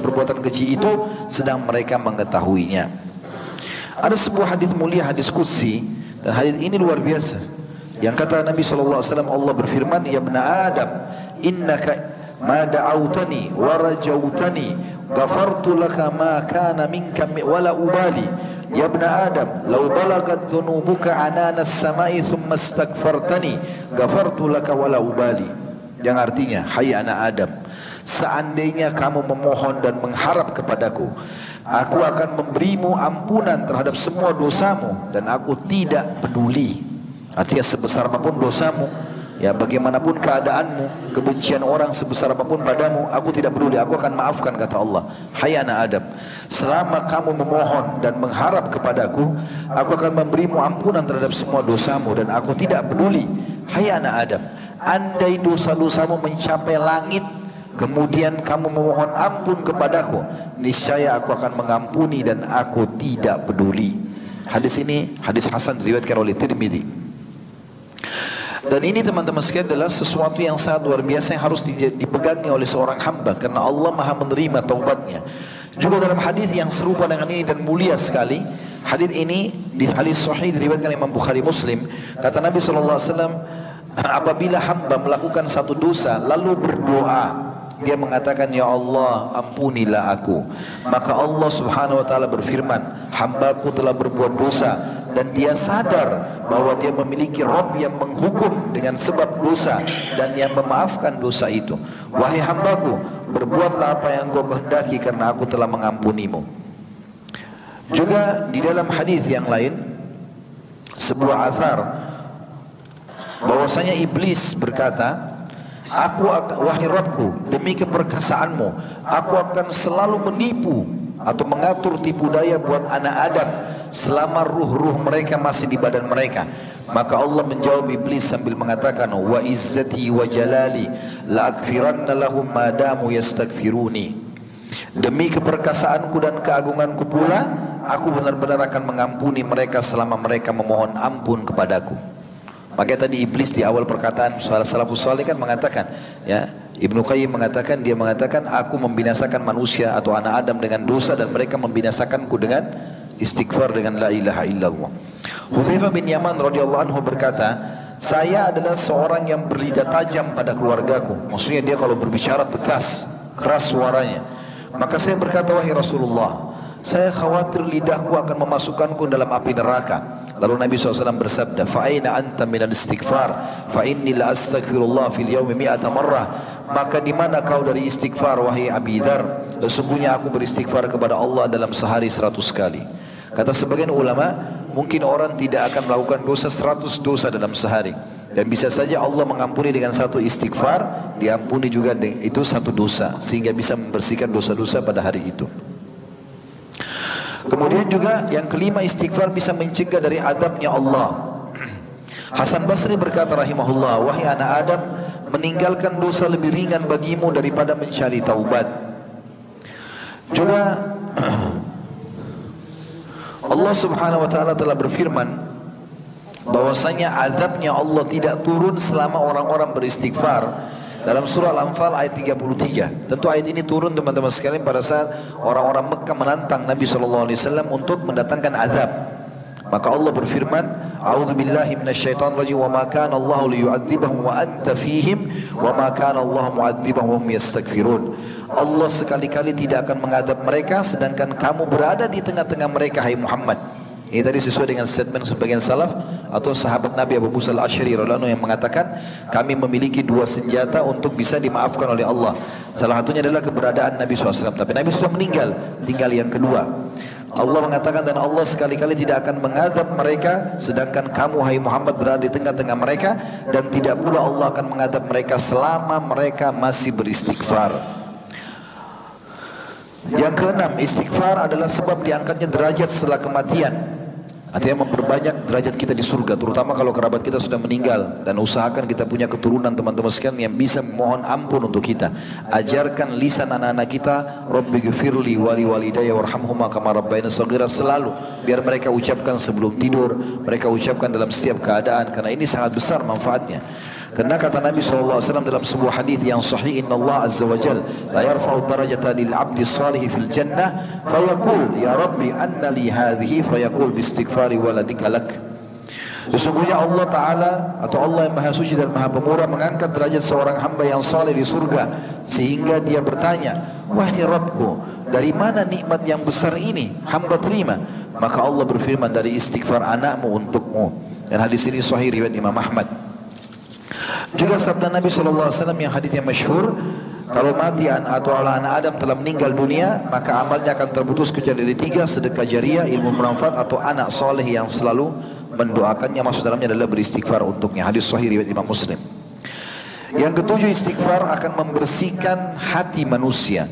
perbuatan keji itu sedang mereka mengetahuinya. Ada sebuah hadis mulia, hadis qudsi, dan hadis ini luar biasa. Yang kata Nabi SAW, Allah berfirman, ya ibna Adam, innaka ma da'autani wa rajautani ghafartu laka ma kana minka wala ubali. Ya ibna Adam, law balagat dhunubuka anana as-sama'i thumma astaghfartani ghafartu laka wala ubali. Yang artinya, hai anak Adam, seandainya kamu memohon dan mengharap kepadaku, aku akan memberimu ampunan terhadap semua dosamu, dan aku tidak peduli. Artinya sebesar apapun dosamu, ya bagaimanapun keadaanmu, kebencian orang sebesar apapun padamu, aku tidak peduli, aku akan maafkan, kata Allah. Hai anak Adam, selama kamu memohon dan mengharap kepadaku, aku akan memberimu ampunan terhadap semua dosamu, dan aku tidak peduli. Hai anak Adam, andai dosa-dosamu mencapai langit, kemudian kamu memohon ampun kepadaku, niscaya aku akan mengampuni dan aku tidak peduli. Hadis ini hadis hasan diriwayatkan oleh Tirmidzi. Dan ini teman-teman sekalian adalah sesuatu yang sangat luar biasa yang harus dipegangi oleh seorang hamba, karena Allah Maha menerima taubatnya. Juga dalam hadis yang serupa dengan ini dan mulia sekali, hadis ini di hadis sahih diriwayatkan Imam Bukhari Muslim, kata Nabi SAW, apabila hamba melakukan satu dosa lalu berdoa, dia mengatakan, ya Allah ampunilah aku, maka Allah Subhanahu wa taala berfirman, hambaku telah berbuat dosa, dan dia sadar bahwa dia memiliki Rabb yang menghukum dengan sebab dosa dan yang memaafkan dosa itu. Wahai hambaku, berbuatlah apa yang engkau kehendaki karena aku telah mengampunimu. Juga di dalam hadis yang lain, sebuah athar bahwasanya iblis berkata, wahai Rabbku, demi keperkasaanmu, aku akan selalu menipu atau mengatur tipu daya buat anak Adam selama ruh-ruh mereka masih di badan mereka. Maka Allah menjawab iblis sambil mengatakan, wa izzati wa jalali la akfiranna lahum ma damu yastaghfiruni. Demi keperkasaanku dan keagunganku pula, aku benar-benar akan mengampuni mereka selama mereka memohon ampun kepadaku. Makanya tadi iblis di awal perkataan salafus saleh kan mengatakan, ya, Ibnu Qayyim mengatakan, dia mengatakan, aku membinasakan manusia atau anak Adam dengan dosa, dan mereka membinasakanku dengan istighfar, dengan la ilaha illallah. Hudzaifah bin Yaman radhiyallahu anhu berkata, saya adalah seorang yang berlidah tajam pada keluargaku. Maksudnya dia kalau berbicara tegas, keras suaranya. Maka saya berkata, wahai Rasulullah, saya khawatir lidahku akan memasukkanku dalam api neraka. Lalu Nabi SAW bersabda, fa'aina anta minal istighfar, fa'inni la astaghfirullah fil yawmi mi'ata marrah. Maka di mana kau dari istighfar, wahai Abi Dzar? Sesungguhnya aku beristighfar kepada Allah dalam sehari 100 kali. Kata sebagian ulama, mungkin orang tidak akan melakukan dosa 100 dosa dalam sehari. Dan bisa saja Allah mengampuni dengan satu istighfar, diampuni juga itu satu dosa, sehingga bisa membersihkan dosa-dosa pada hari itu. Kemudian juga yang kelima, istighfar bisa mencegah dari azabnya Allah. Hasan Basri berkata rahimahullah, wahai anak Adam, meninggalkan dosa lebih ringan bagimu daripada mencari taubat. Juga Allah subhanahu wa ta'ala telah berfirman bahwasanya azabnya Allah tidak turun selama orang-orang beristighfar dalam surah Al-Anfal ayat 33. Tentu ayat ini turun teman-teman sekalian pada saat orang-orang Mekah menantang Nabi SAW untuk mendatangkan azab. Maka Allah berfirman, a'udzubillahi minasyaitonirrajim, wa ma kana Allahu liyu'adzibahum wa anta fihim wa ma kana Allahu mu'adzibahum wa hum yastaghfirun. Allah sekali-kali tidak akan mengadab mereka sedangkan kamu berada di tengah-tengah mereka, hai Muhammad. Ini tadi sesuai dengan statement sebagian salaf atau sahabat Nabi Abu Musa al-Asy'ari radhiyallahu anhu yang mengatakan, kami memiliki dua senjata untuk bisa dimaafkan oleh Allah. Salah satunya adalah keberadaan Nabi SAW. Tapi Nabi sudah meninggal, tinggal yang kedua. Allah mengatakan, dan Allah sekali-kali tidak akan mengadab mereka sedangkan kamu, hai Muhammad, berada di tengah-tengah mereka, dan tidak pula Allah akan mengadab mereka selama mereka masih beristighfar. Yang keenam, istighfar adalah sebab diangkatnya derajat setelah kematian. Artinya memperbanyak derajat kita di surga, terutama kalau kerabat kita sudah meninggal. Dan usahakan kita punya keturunan teman-teman sekalian yang bisa memohon ampun untuk kita. Ajarkan lisan anak-anak kita, Rabbighfirli wali walidayya warhamhuma kama rabbayani shaghira, selalu biar mereka ucapkan sebelum tidur, mereka ucapkan dalam setiap keadaan, karena ini sangat besar manfaatnya. Karena kata Nabi SAW dalam sebuah hadis yang sahih, Inna Allah Azza wa Jal la yarfa'u darajata lil abdi salih fil jannah fayaqul ya Rabbi anna li hadhihi fayaqul bistighfari waladika lak. Sesungguhnya Allah Ta'ala atau Allah yang Maha Suci dan Maha Pemurah mengangkat derajat seorang hamba yang saleh di surga, sehingga dia bertanya, wahai Rabbku, dari mana nikmat yang besar ini hamba terima? Maka Allah berfirman, dari istighfar anakmu untukmu. Dan hadis ini sahih riwayat Imam Ahmad. Juga sabda Nabi SAW yang hadis yang masyhur, kalau mati atau anak Adam telah meninggal dunia, maka amalnya akan terputus kecuali dari tiga: sedekah jariah, ilmu bermanfaat, atau anak soleh yang selalu mendoakannya. Masuk dalamnya adalah beristighfar untuknya. Hadis sahih riwayat Imam Muslim. Yang ketujuh, istighfar akan membersihkan hati manusia,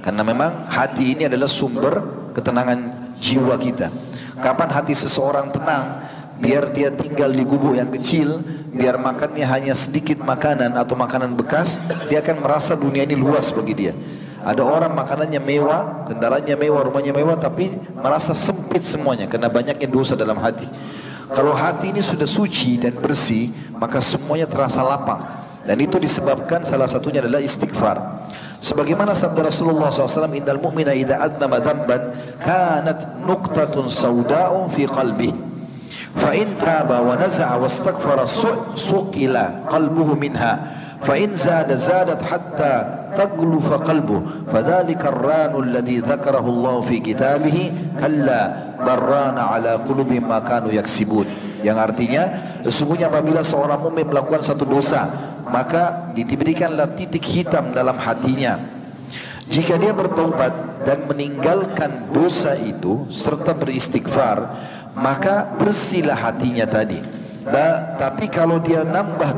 karena memang hati ini adalah sumber ketenangan jiwa kita. Kapan hati seseorang tenang? Biar dia tinggal di gubuk yang kecil, biar makannya hanya sedikit makanan atau makanan bekas, dia akan merasa dunia ini luas bagi dia. Ada orang makanannya mewah, kendaraannya mewah, rumahnya mewah, tapi merasa sempit semuanya karena banyaknya dosa dalam hati. Kalau hati ini sudah suci dan bersih, maka semuanya terasa lapang. Dan itu disebabkan salah satunya adalah istighfar. Sebagaimana sabda Rasulullah SAW, innal mu'mina idza adnama dhanban kanat nuqtatun sauda'un fi qalbihi فإن تاب ونزع واستغفر سقل قلبه منها فإن زادت حتى تغلف قلبه فذلك الران الذي ذكره الله في كتابه كلا بران على قلوبهم ما كانوا يكسبون. Yang artinya, sesungguhnya apabila seorang mukmin melakukan satu dosa, maka diberikanlah titik hitam dalam hatinya. Jika dia bertobat dan meninggalkan dosa itu serta beristighfar, maka bersihlah hatinya tadi. Tapi kalau dia menambah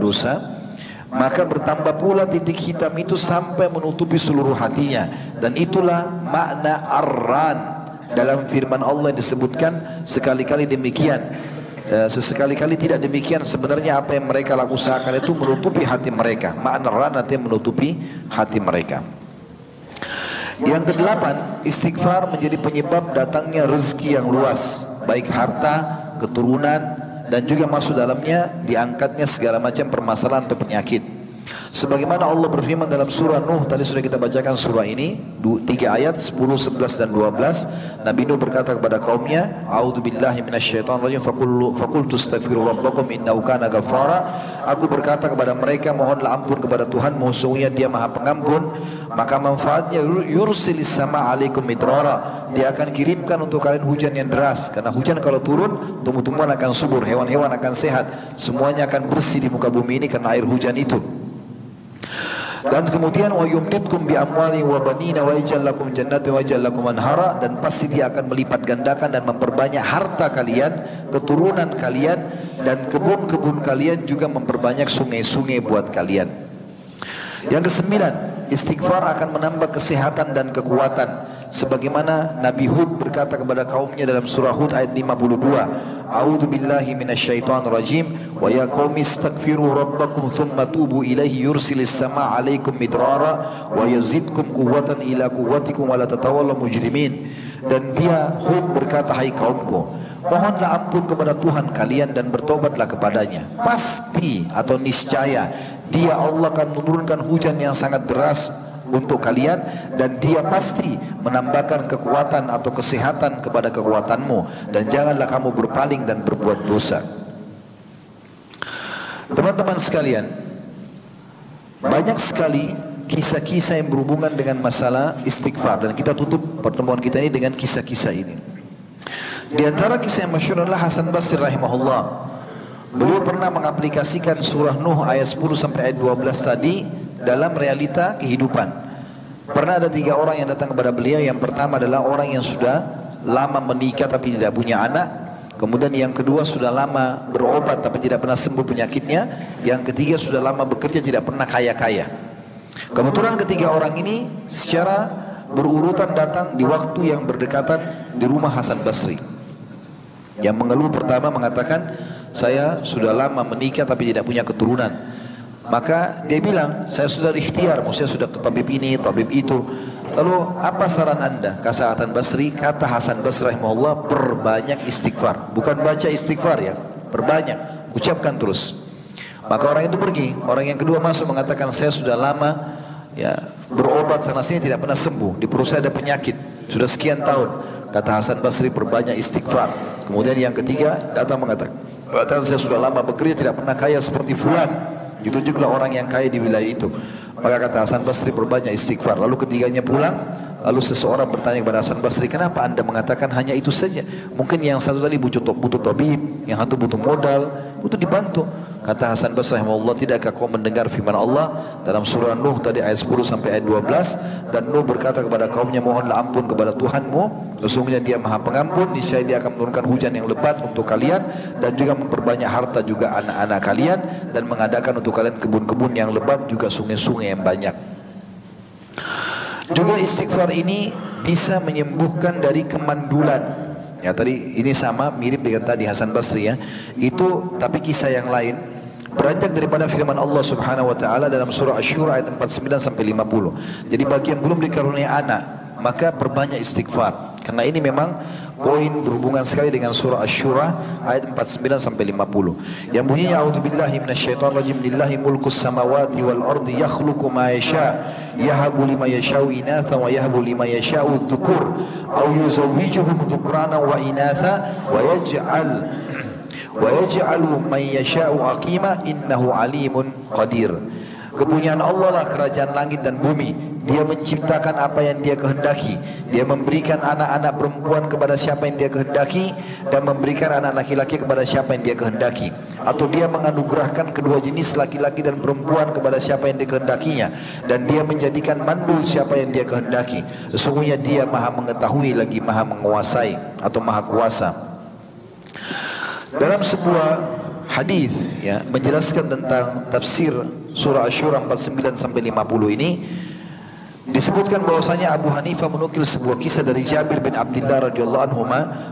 dosa, maka bertambah pula titik hitam itu sampai menutupi seluruh hatinya. Dan itulah makna ar-ran dalam firman Allah yang disebutkan sekali-kali demikian. Sesekali-kali tidak demikian. Sebenarnya apa yang mereka usahakan itu menutupi hati mereka. Makna ran artinya menutupi hati mereka. Yang kedelapan, istighfar menjadi penyebab datangnya rezeki yang luas, baik harta, keturunan, dan juga masuk dalamnya diangkatnya segala macam permasalahan atau penyakit. Sebagaimana Allah berfirman dalam surah Nuh, tadi sudah kita bacakan surah ini 3 ayat 10, 11 dan 12. Nabi Nuh berkata kepada kaumnya, a'udzubillahi minasyaitonirrajim, faqultu astaghfiru rabbakum innahu kana ghaffara. Aku berkata kepada mereka, mohonlah ampun kepada Tuhanmu, sesungguhnya Dia Maha Pengampun. Maka manfaatnya, yursilis sama alaikum midrara, Dia akan kirimkan untuk kalian hujan yang deras. Karena hujan kalau turun, tumbuh-tumbuhan akan subur, hewan-hewan akan sehat, semuanya akan bersih di muka bumi ini karena air hujan itu. Dan kemudian wa yumditkum bi amwali wa banina wa yaj'al lakum jannatin wa yaj'al lakum anhara, dan pasti Dia akan melipat gandakan dan memperbanyak harta kalian, keturunan kalian, dan kebun-kebun kalian juga memperbanyak sungai-sungai buat kalian. Yang kesembilan, istighfar akan menambah kesehatan dan kekuatan. Sebagaimana Nabi Hud berkata kepada kaumnya dalam surah Hud ayat 52, A'udzu billahi minasyaitonir rajim, wa ya qaumi istaghfiru rabbakum thumma tubu ilaihi yursilis samaa 'alaikum midrara wa yazidkum quwwatan ila quwwatikum wa la tatawallaw mujrimin. Dan dia Hud berkata, hai kaumku, mohonlah ampun kepada Tuhan kalian dan bertobatlah kepadanya. Pasti atau niscaya Dia Allah akan menurunkan hujan yang sangat deras untuk kalian, dan Dia pasti menambahkan kekuatan atau kesehatan kepada kekuatanmu, dan janganlah kamu berpaling dan berbuat dosa. Teman-teman sekalian, banyak sekali kisah-kisah yang berhubungan dengan masalah istighfar, dan kita tutup pertemuan kita ini dengan kisah-kisah ini. Di antara kisah yang masyhur adalah Hasan Basri rahimahullah. Beliau pernah mengaplikasikan surah Nuh ayat 10 sampai ayat 12 tadi dalam realita kehidupan. Pernah ada 3 orang yang datang kepada beliau. Yang pertama adalah orang yang sudah lama menikah tapi tidak punya anak. Kemudian yang kedua sudah lama berobat tapi tidak pernah sembuh penyakitnya. Yang ketiga sudah lama bekerja tidak pernah kaya-kaya. Kebetulan ketiga orang ini secara berurutan datang di waktu yang berdekatan di rumah Hasan Basri. Yang mengeluh pertama mengatakan, saya sudah lama menikah tapi tidak punya keturunan. Maka dia bilang, saya sudah ikhtiar, saya sudah ke tabib ini, tabib itu. Lalu apa saran anda? Kata Hasan Basri, kata Hasan Basri rahimahullah, perbanyak istighfar. Bukan baca istighfar ya, perbanyak, ucapkan terus. Maka orang itu pergi. Orang yang kedua masuk mengatakan, saya sudah lama ya berobat sana sini tidak pernah sembuh. Di perut saya ada penyakit, sudah sekian tahun. Kata Hasan Basri, perbanyak istighfar. Kemudian yang ketiga datang mengatakan, saya sudah lama bekerja tidak pernah kaya seperti fulan. Itu juga orang yang kaya di wilayah itu. Maka kata Hasan Basri, perbanyak istighfar. Lalu ketiganya pulang. Lalu seseorang bertanya kepada Hasan Basri, kenapa anda mengatakan hanya itu saja? Mungkin yang satu tadi butuh tabib, yang satu butuh modal, butuh dibantu. Kata Hasan Basri rahimahullah, tidakkah kau mendengar firman Allah dalam surah Nuh tadi ayat 10 sampai ayat 12? Dan Nuh berkata kepada kaumnya, mohonlah ampun kepada Tuhanmu, sesungguhnya Dia Maha Pengampun, niscaya Dia akan menurunkan hujan yang lebat untuk kalian, dan juga memperbanyak harta juga anak-anak kalian, dan mengadakan untuk kalian kebun-kebun yang lebat juga sungai-sungai yang banyak. Juga istighfar ini bisa menyembuhkan dari kemandulan. Ya tadi ini sama mirip dengan tadi Hasan Basri ya. Itu tapi kisah yang lain. Beranjak daripada firman Allah Subhanahu wa taala dalam surah Asy-Syura ayat 49 sampai 50. Jadi bagi yang belum dikaruniai anak, maka perbanyak istighfar. Karena ini memang poin berhubungan sekali dengan surah Asy-Syura ayat 49 sampai 50. Yang bunyinya a'udzubillahi minasyaitonir rajim, lillahi mulkus samawati wal ardi yakhluqu ma yasha yahabu liman yasha'u inatha wa yahabu liman yasha'u dhukur aw yuzawwijuhum dhukrana wa inatha wa yaj'alu man yasha'u aqima innahu alimun qadir. Kepunyaan Allah lah kerajaan langit dan bumi. Dia menciptakan apa yang Dia kehendaki. Dia memberikan anak-anak perempuan kepada siapa yang Dia kehendaki, dan memberikan anak laki-laki kepada siapa yang Dia kehendaki. Atau Dia menganugerahkan kedua jenis laki-laki dan perempuan kepada siapa yang Dia kehendakinya, dan Dia menjadikan mandul siapa yang Dia kehendaki. Sesungguhnya Dia Maha mengetahui lagi Maha menguasai atau Maha kuasa. Dalam sebuah hadis ya menjelaskan tentang tafsir surah Asy-Syura 49 sampai 50 ini, disebutkan bahwasanya Abu Hanifah menukil sebuah kisah dari Jabir bin Abdullah radhiyallahu anhu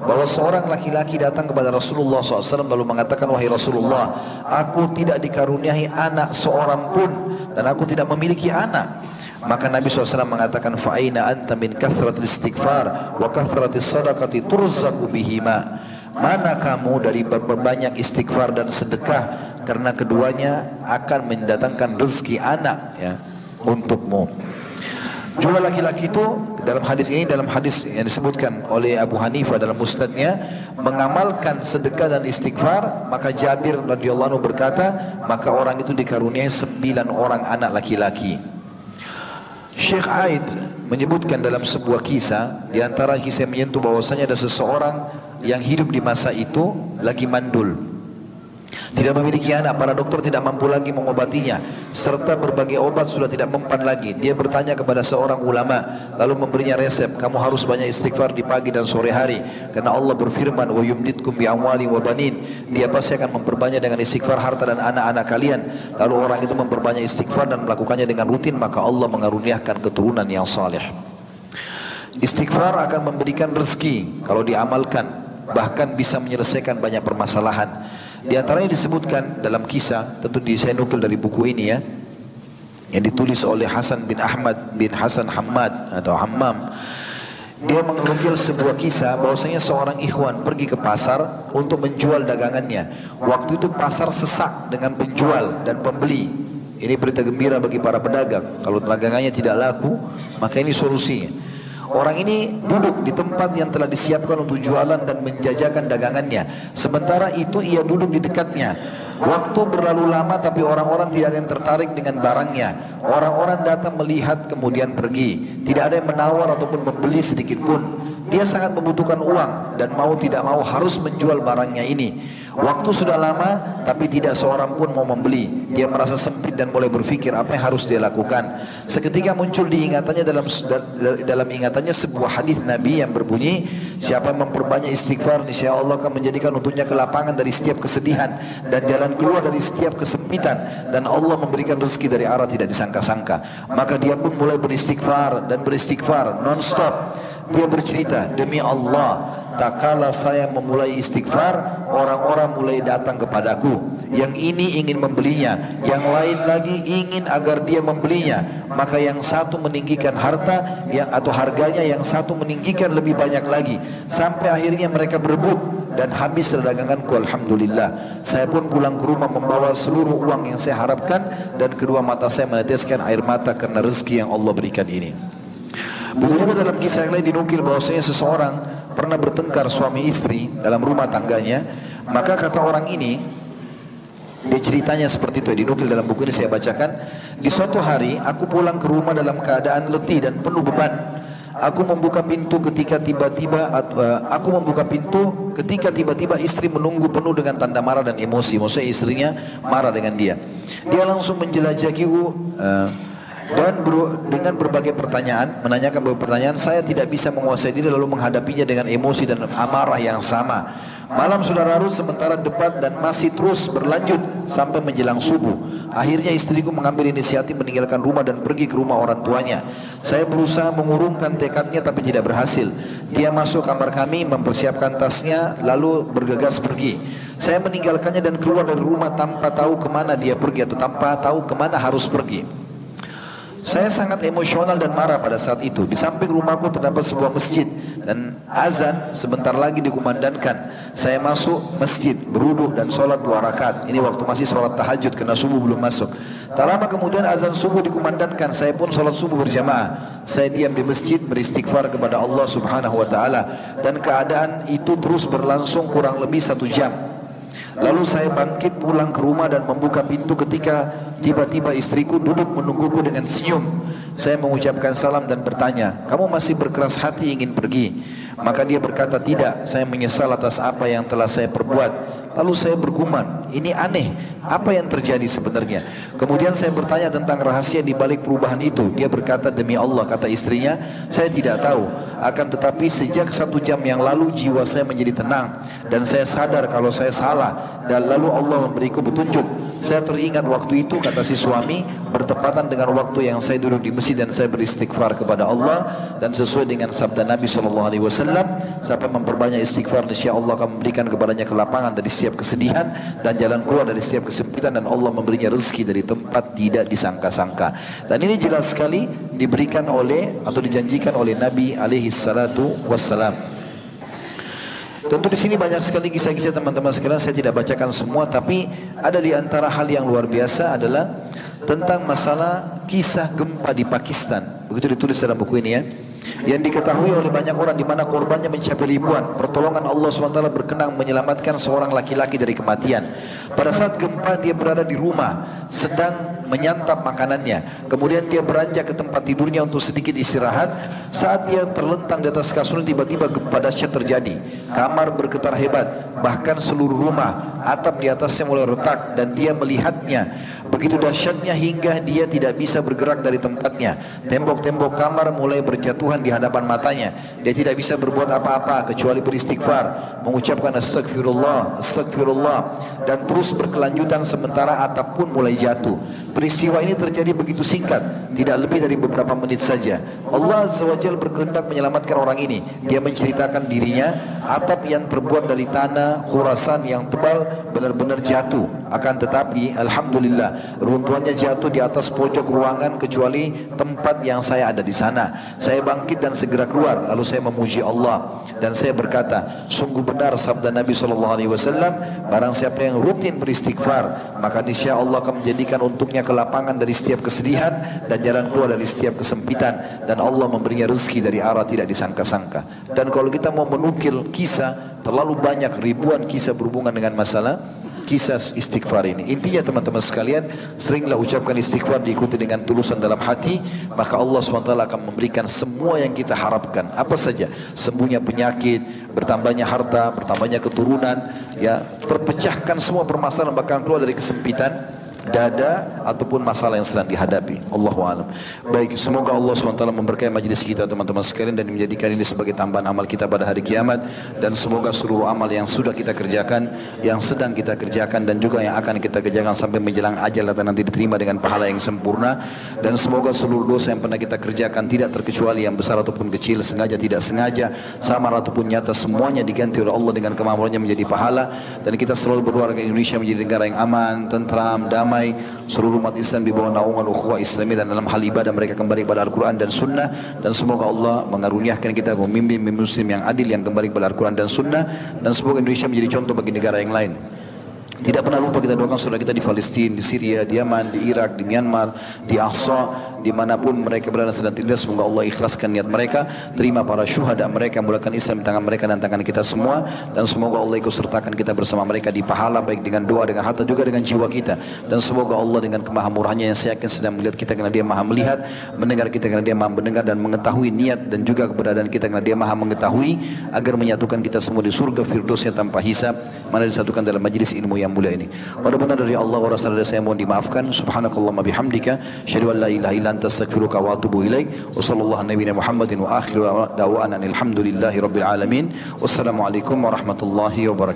bahwa seorang laki-laki datang kepada Rasulullah SAW lalu mengatakan, wahai Rasulullah, aku tidak dikaruniai anak seorang pun dan aku tidak memiliki anak. Maka Nabi SAW mengatakan, fa'aina anta min kathratil istighfar wa kathratis sadaqati turzaqu bihima. Mana kamu dari berbanyak istighfar dan sedekah, karena keduanya akan mendatangkan rezeki anak ya untukmu. Juga laki-laki itu dalam hadis ini, dalam hadis yang disebutkan oleh Abu Hanifah dalam musnadnya, mengamalkan sedekah dan istighfar. Maka Jabir radhiyallahu anhu berkata, maka orang itu dikaruniai 9 orang anak laki-laki. Syekh Aid menyebutkan dalam sebuah kisah, di antara kisah yang menyentuh bahwasanya ada seseorang yang hidup di masa itu lagi mandul. Tidak memiliki anak, para dokter tidak mampu lagi mengobatinya, serta berbagai obat sudah tidak mempan lagi. Dia bertanya kepada seorang ulama, lalu memberinya resep, kamu harus banyak istighfar di pagi dan sore hari, karena Allah berfirman, wa yumditkum bi amwali wa banin. Dia pasti akan memperbanyak dengan istighfar harta dan anak-anak kalian. Lalu orang itu memperbanyak istighfar dan melakukannya dengan rutin, maka Allah mengaruniakan keturunan yang saleh. Istighfar akan memberikan rezeki kalau diamalkan, bahkan bisa menyelesaikan banyak permasalahan. Di antaranya disebutkan dalam kisah, tentu saya nukil dari buku ini ya, yang ditulis oleh Hasan bin Ahmad bin Hasan Hammad atau Hammam. Dia menukil sebuah kisah bahwasanya seorang ikhwan pergi ke pasar untuk menjual dagangannya. Waktu itu pasar sesak dengan penjual dan pembeli. Ini berita gembira bagi para pedagang. Kalau dagangannya tidak laku, maka ini solusinya. Orang ini duduk di tempat yang telah disiapkan untuk jualan dan menjajakan dagangannya. Sementara itu ia duduk di dekatnya. Waktu berlalu lama tapi orang-orang tidak ada yang tertarik dengan barangnya. Orang-orang datang melihat kemudian pergi. Tidak ada yang menawar ataupun membeli sedikit pun. Dia sangat membutuhkan uang dan mau tidak mau harus menjual barangnya ini. Waktu sudah lama tapi tidak seorang pun mau membeli. Dia merasa sempit dan mulai berpikir apa yang harus dia lakukan. Seketika muncul di ingatannya dalam ingatannya sebuah hadis Nabi yang berbunyi, siapa yang memperbanyak istighfar, niscaya Allah akan menjadikan untuknya kelapangan dari setiap kesedihan dan jalan keluar dari setiap kesempitan, dan Allah memberikan rezeki dari arah tidak disangka-sangka. Maka dia pun mulai beristighfar dan beristighfar non-stop. Dia bercerita, demi Allah, tak kala saya memulai istighfar, orang-orang mulai datang kepadaku. Yang ini ingin membelinya, yang lain lagi ingin agar dia membelinya. Maka yang satu meninggikan harta atau harganya, yang satu meninggikan lebih banyak lagi. Sampai akhirnya mereka berebut dan habis daganganku. Alhamdulillah, saya pun pulang ke rumah membawa seluruh uang yang saya harapkan, dan kedua mata saya meneteskan air mata karena rezeki yang Allah berikan ini. Begitu juga dalam kisah yang lain dinukil bahwasanya seseorang pernah bertengkar suami istri dalam rumah tangganya. Maka kata orang ini, dia ceritanya seperti itu, dinukil dalam buku ini saya bacakan. Di suatu hari aku pulang ke rumah dalam keadaan letih dan penuh beban. Aku membuka pintu ketika tiba-tiba istri menunggu penuh dengan tanda marah dan emosi. Maksudnya istrinya marah dengan dia. Dia langsung menjelajahiku dan dengan berbagai pertanyaan, menanyakan beberapa pertanyaan. Saya tidak bisa menguasai diri lalu menghadapinya dengan emosi dan amarah yang sama. Malam sudah larut sementara debat dan masih terus berlanjut sampai menjelang subuh. Akhirnya istriku mengambil inisiatif meninggalkan rumah dan pergi ke rumah orang tuanya. Saya berusaha mengurungkan tekadnya tapi tidak berhasil. Dia masuk kamar kami, mempersiapkan tasnya lalu bergegas pergi. Saya meninggalkannya dan keluar dari rumah tanpa tahu kemana dia pergi atau tanpa tahu kemana harus pergi. Saya sangat emosional dan marah pada saat itu. Di samping rumahku terdapat sebuah masjid dan azan sebentar lagi dikumandangkan. Saya masuk masjid, berwudu dan sholat 2 rakaat. Ini waktu masih sholat tahajud karena subuh belum masuk. Tak lama kemudian azan subuh dikumandangkan. Saya pun sholat subuh berjamaah. Saya diam di masjid beristighfar kepada Allah Subhanahu Wa Taala, dan keadaan itu terus berlangsung kurang lebih 1 jam. Lalu saya bangkit pulang ke rumah dan membuka pintu ketika tiba-tiba istriku duduk menungguku dengan senyum. Saya mengucapkan salam dan bertanya, kamu masih berkeras hati ingin pergi? Maka dia berkata, tidak, saya menyesal atas apa yang telah saya perbuat. Lalu saya bergumam, ini aneh, apa yang terjadi sebenarnya? Kemudian saya bertanya tentang rahasia di balik perubahan itu. Dia berkata, demi Allah, kata istrinya, saya tidak tahu. Akan tetapi sejak 1 jam yang lalu jiwa saya menjadi tenang dan saya sadar kalau saya salah, dan lalu Allah memberiku petunjuk. Saya teringat waktu itu, kata si suami, bertepatan dengan waktu yang saya duduk di masjid dan saya beristighfar kepada Allah, dan sesuai dengan sabda Nabi SAW, siapa memperbanyak istighfar, niscaya Allah akan memberikan kepadanya kelapangan dari setiap kesedihan dan jalan keluar dari setiap kesempitan, dan Allah memberinya rezeki dari tempat tidak disangka-sangka. Dan ini jelas sekali diberikan oleh atau dijanjikan oleh Nabi alaihi salatu wassalam. Tentu di sini banyak sekali kisah-kisah teman-teman sekalian, saya tidak bacakan semua, tapi ada di antara hal yang luar biasa adalah tentang masalah kisah gempa di Pakistan. Begitu ditulis dalam buku ini ya. Yang diketahui oleh banyak orang, di mana korbannya mencapai ribuan. Pertolongan Allah SWT berkenan menyelamatkan seorang laki-laki dari kematian. Pada saat gempa dia berada di rumah, sedang menyantap makanannya. Kemudian dia beranjak ke tempat tidurnya untuk sedikit istirahat. Saat dia terlentang di atas kasur, tiba-tiba gempa dahsyat terjadi. Kamar bergetar hebat, bahkan seluruh rumah, atap di atasnya mulai retak dan dia melihatnya. Begitu dahsyatnya hingga dia tidak bisa bergerak dari tempatnya. Tembok-tembok kamar mulai berjatuhan di hadapan matanya. Dia tidak bisa berbuat apa-apa kecuali beristighfar, mengucapkan astagfirullah, astagfirullah, dan terus berkelanjutan sementara atap pun mulai jatuh. Peristiwa ini terjadi begitu singkat, tidak lebih dari beberapa menit saja. Allah Azza wa Jalla berkehendak menyelamatkan orang ini. Dia menceritakan dirinya, atap yang terbuat dari tanah Khurasan yang tebal benar-benar jatuh. Akan tetapi alhamdulillah, runtuhannya jatuh di atas pojok ruangan kecuali tempat yang saya ada di sana. Saya bangkit dan segera keluar, lalu saya memuji Allah dan saya berkata, sungguh benar sabda Nabi SAW, barang siapa yang rutin beristighfar, maka niscaya Allah akan menjadikan untuknya kelapangan dari setiap kesedihan dan jalan keluar dari setiap kesempitan, dan Allah memberinya rezeki dari arah tidak disangka-sangka. Dan kalau kita mau menukil kisah, terlalu banyak, ribuan kisah berhubungan dengan masalah kisah istighfar ini. Intinya teman-teman sekalian, seringlah ucapkan istighfar diikuti dengan tulusan dalam hati, maka Allah SWT akan memberikan semua yang kita harapkan. Apa saja, sembuhnya penyakit, bertambahnya harta, bertambahnya keturunan, ya, terpecahkan semua permasalahan, bahkan keluar dari kesempitan dada ataupun masalah yang sedang dihadapi. Allahu a'lam. Baik, semoga Allah SWT memberkahi majlis kita teman-teman sekalian dan menjadikan ini sebagai tambahan amal kita pada hari kiamat, dan semoga seluruh amal yang sudah kita kerjakan, yang sedang kita kerjakan, dan juga yang akan kita kerjakan sampai menjelang ajal dan nanti diterima dengan pahala yang sempurna. Dan semoga seluruh dosa yang pernah kita kerjakan, tidak terkecuali yang besar ataupun kecil, sengaja tidak sengaja, samar ataupun nyata, semuanya diganti oleh Allah dengan kemampuannya menjadi pahala. Dan kita selalu berdoa agar Indonesia menjadi negara yang aman, tentram, damai, seluruh umat Islam di bawah naungan ukhuwah Islami, dan dalam hal ibadah mereka kembali kepada Al-Quran dan Sunnah. Dan semoga Allah mengaruniakan kita pemimpin muslim yang adil yang kembali kepada Al-Quran dan Sunnah, dan semoga Indonesia menjadi contoh bagi negara yang lain. Tidak pernah lupa kita doakan saudara kita di Palestina, di Syria, di Yaman, di Irak, di Myanmar, di Aqsa, dimanapun mereka berada sedang tindas. Semoga Allah ikhlaskan niat mereka, terima para syuhada mereka, mulakan Islam di tangan mereka dan tangan kita semua. Dan semoga Allah ikut sertakan kita bersama mereka di pahala, baik dengan doa, dengan harta, juga dengan jiwa kita. Dan semoga Allah dengan kemahamurahannya yang saya yakin sedang melihat kita karena dia maha melihat, mendengar kita karena dia maha mendengar, dan mengetahui niat dan juga keberadaan kita karena dia maha mengetahui, agar menyatukan kita semua di surga firdausnya tanpa hisab, mana disatukan dalam majlis ilmu yang mulia ini. Pada benar dari Allah wa rasul saya mohon dimaafkan. Subhanakallahumma bihamdika, asyhadu an la ilaha illa anta astaghfiruka wa atubu ilaik. Wa sallallahu nabiyana Muhammadin wa akhiru da'wana alhamdulillahi rabbil alamin. Wassalamualaikum warahmatullahi wabarakatuh.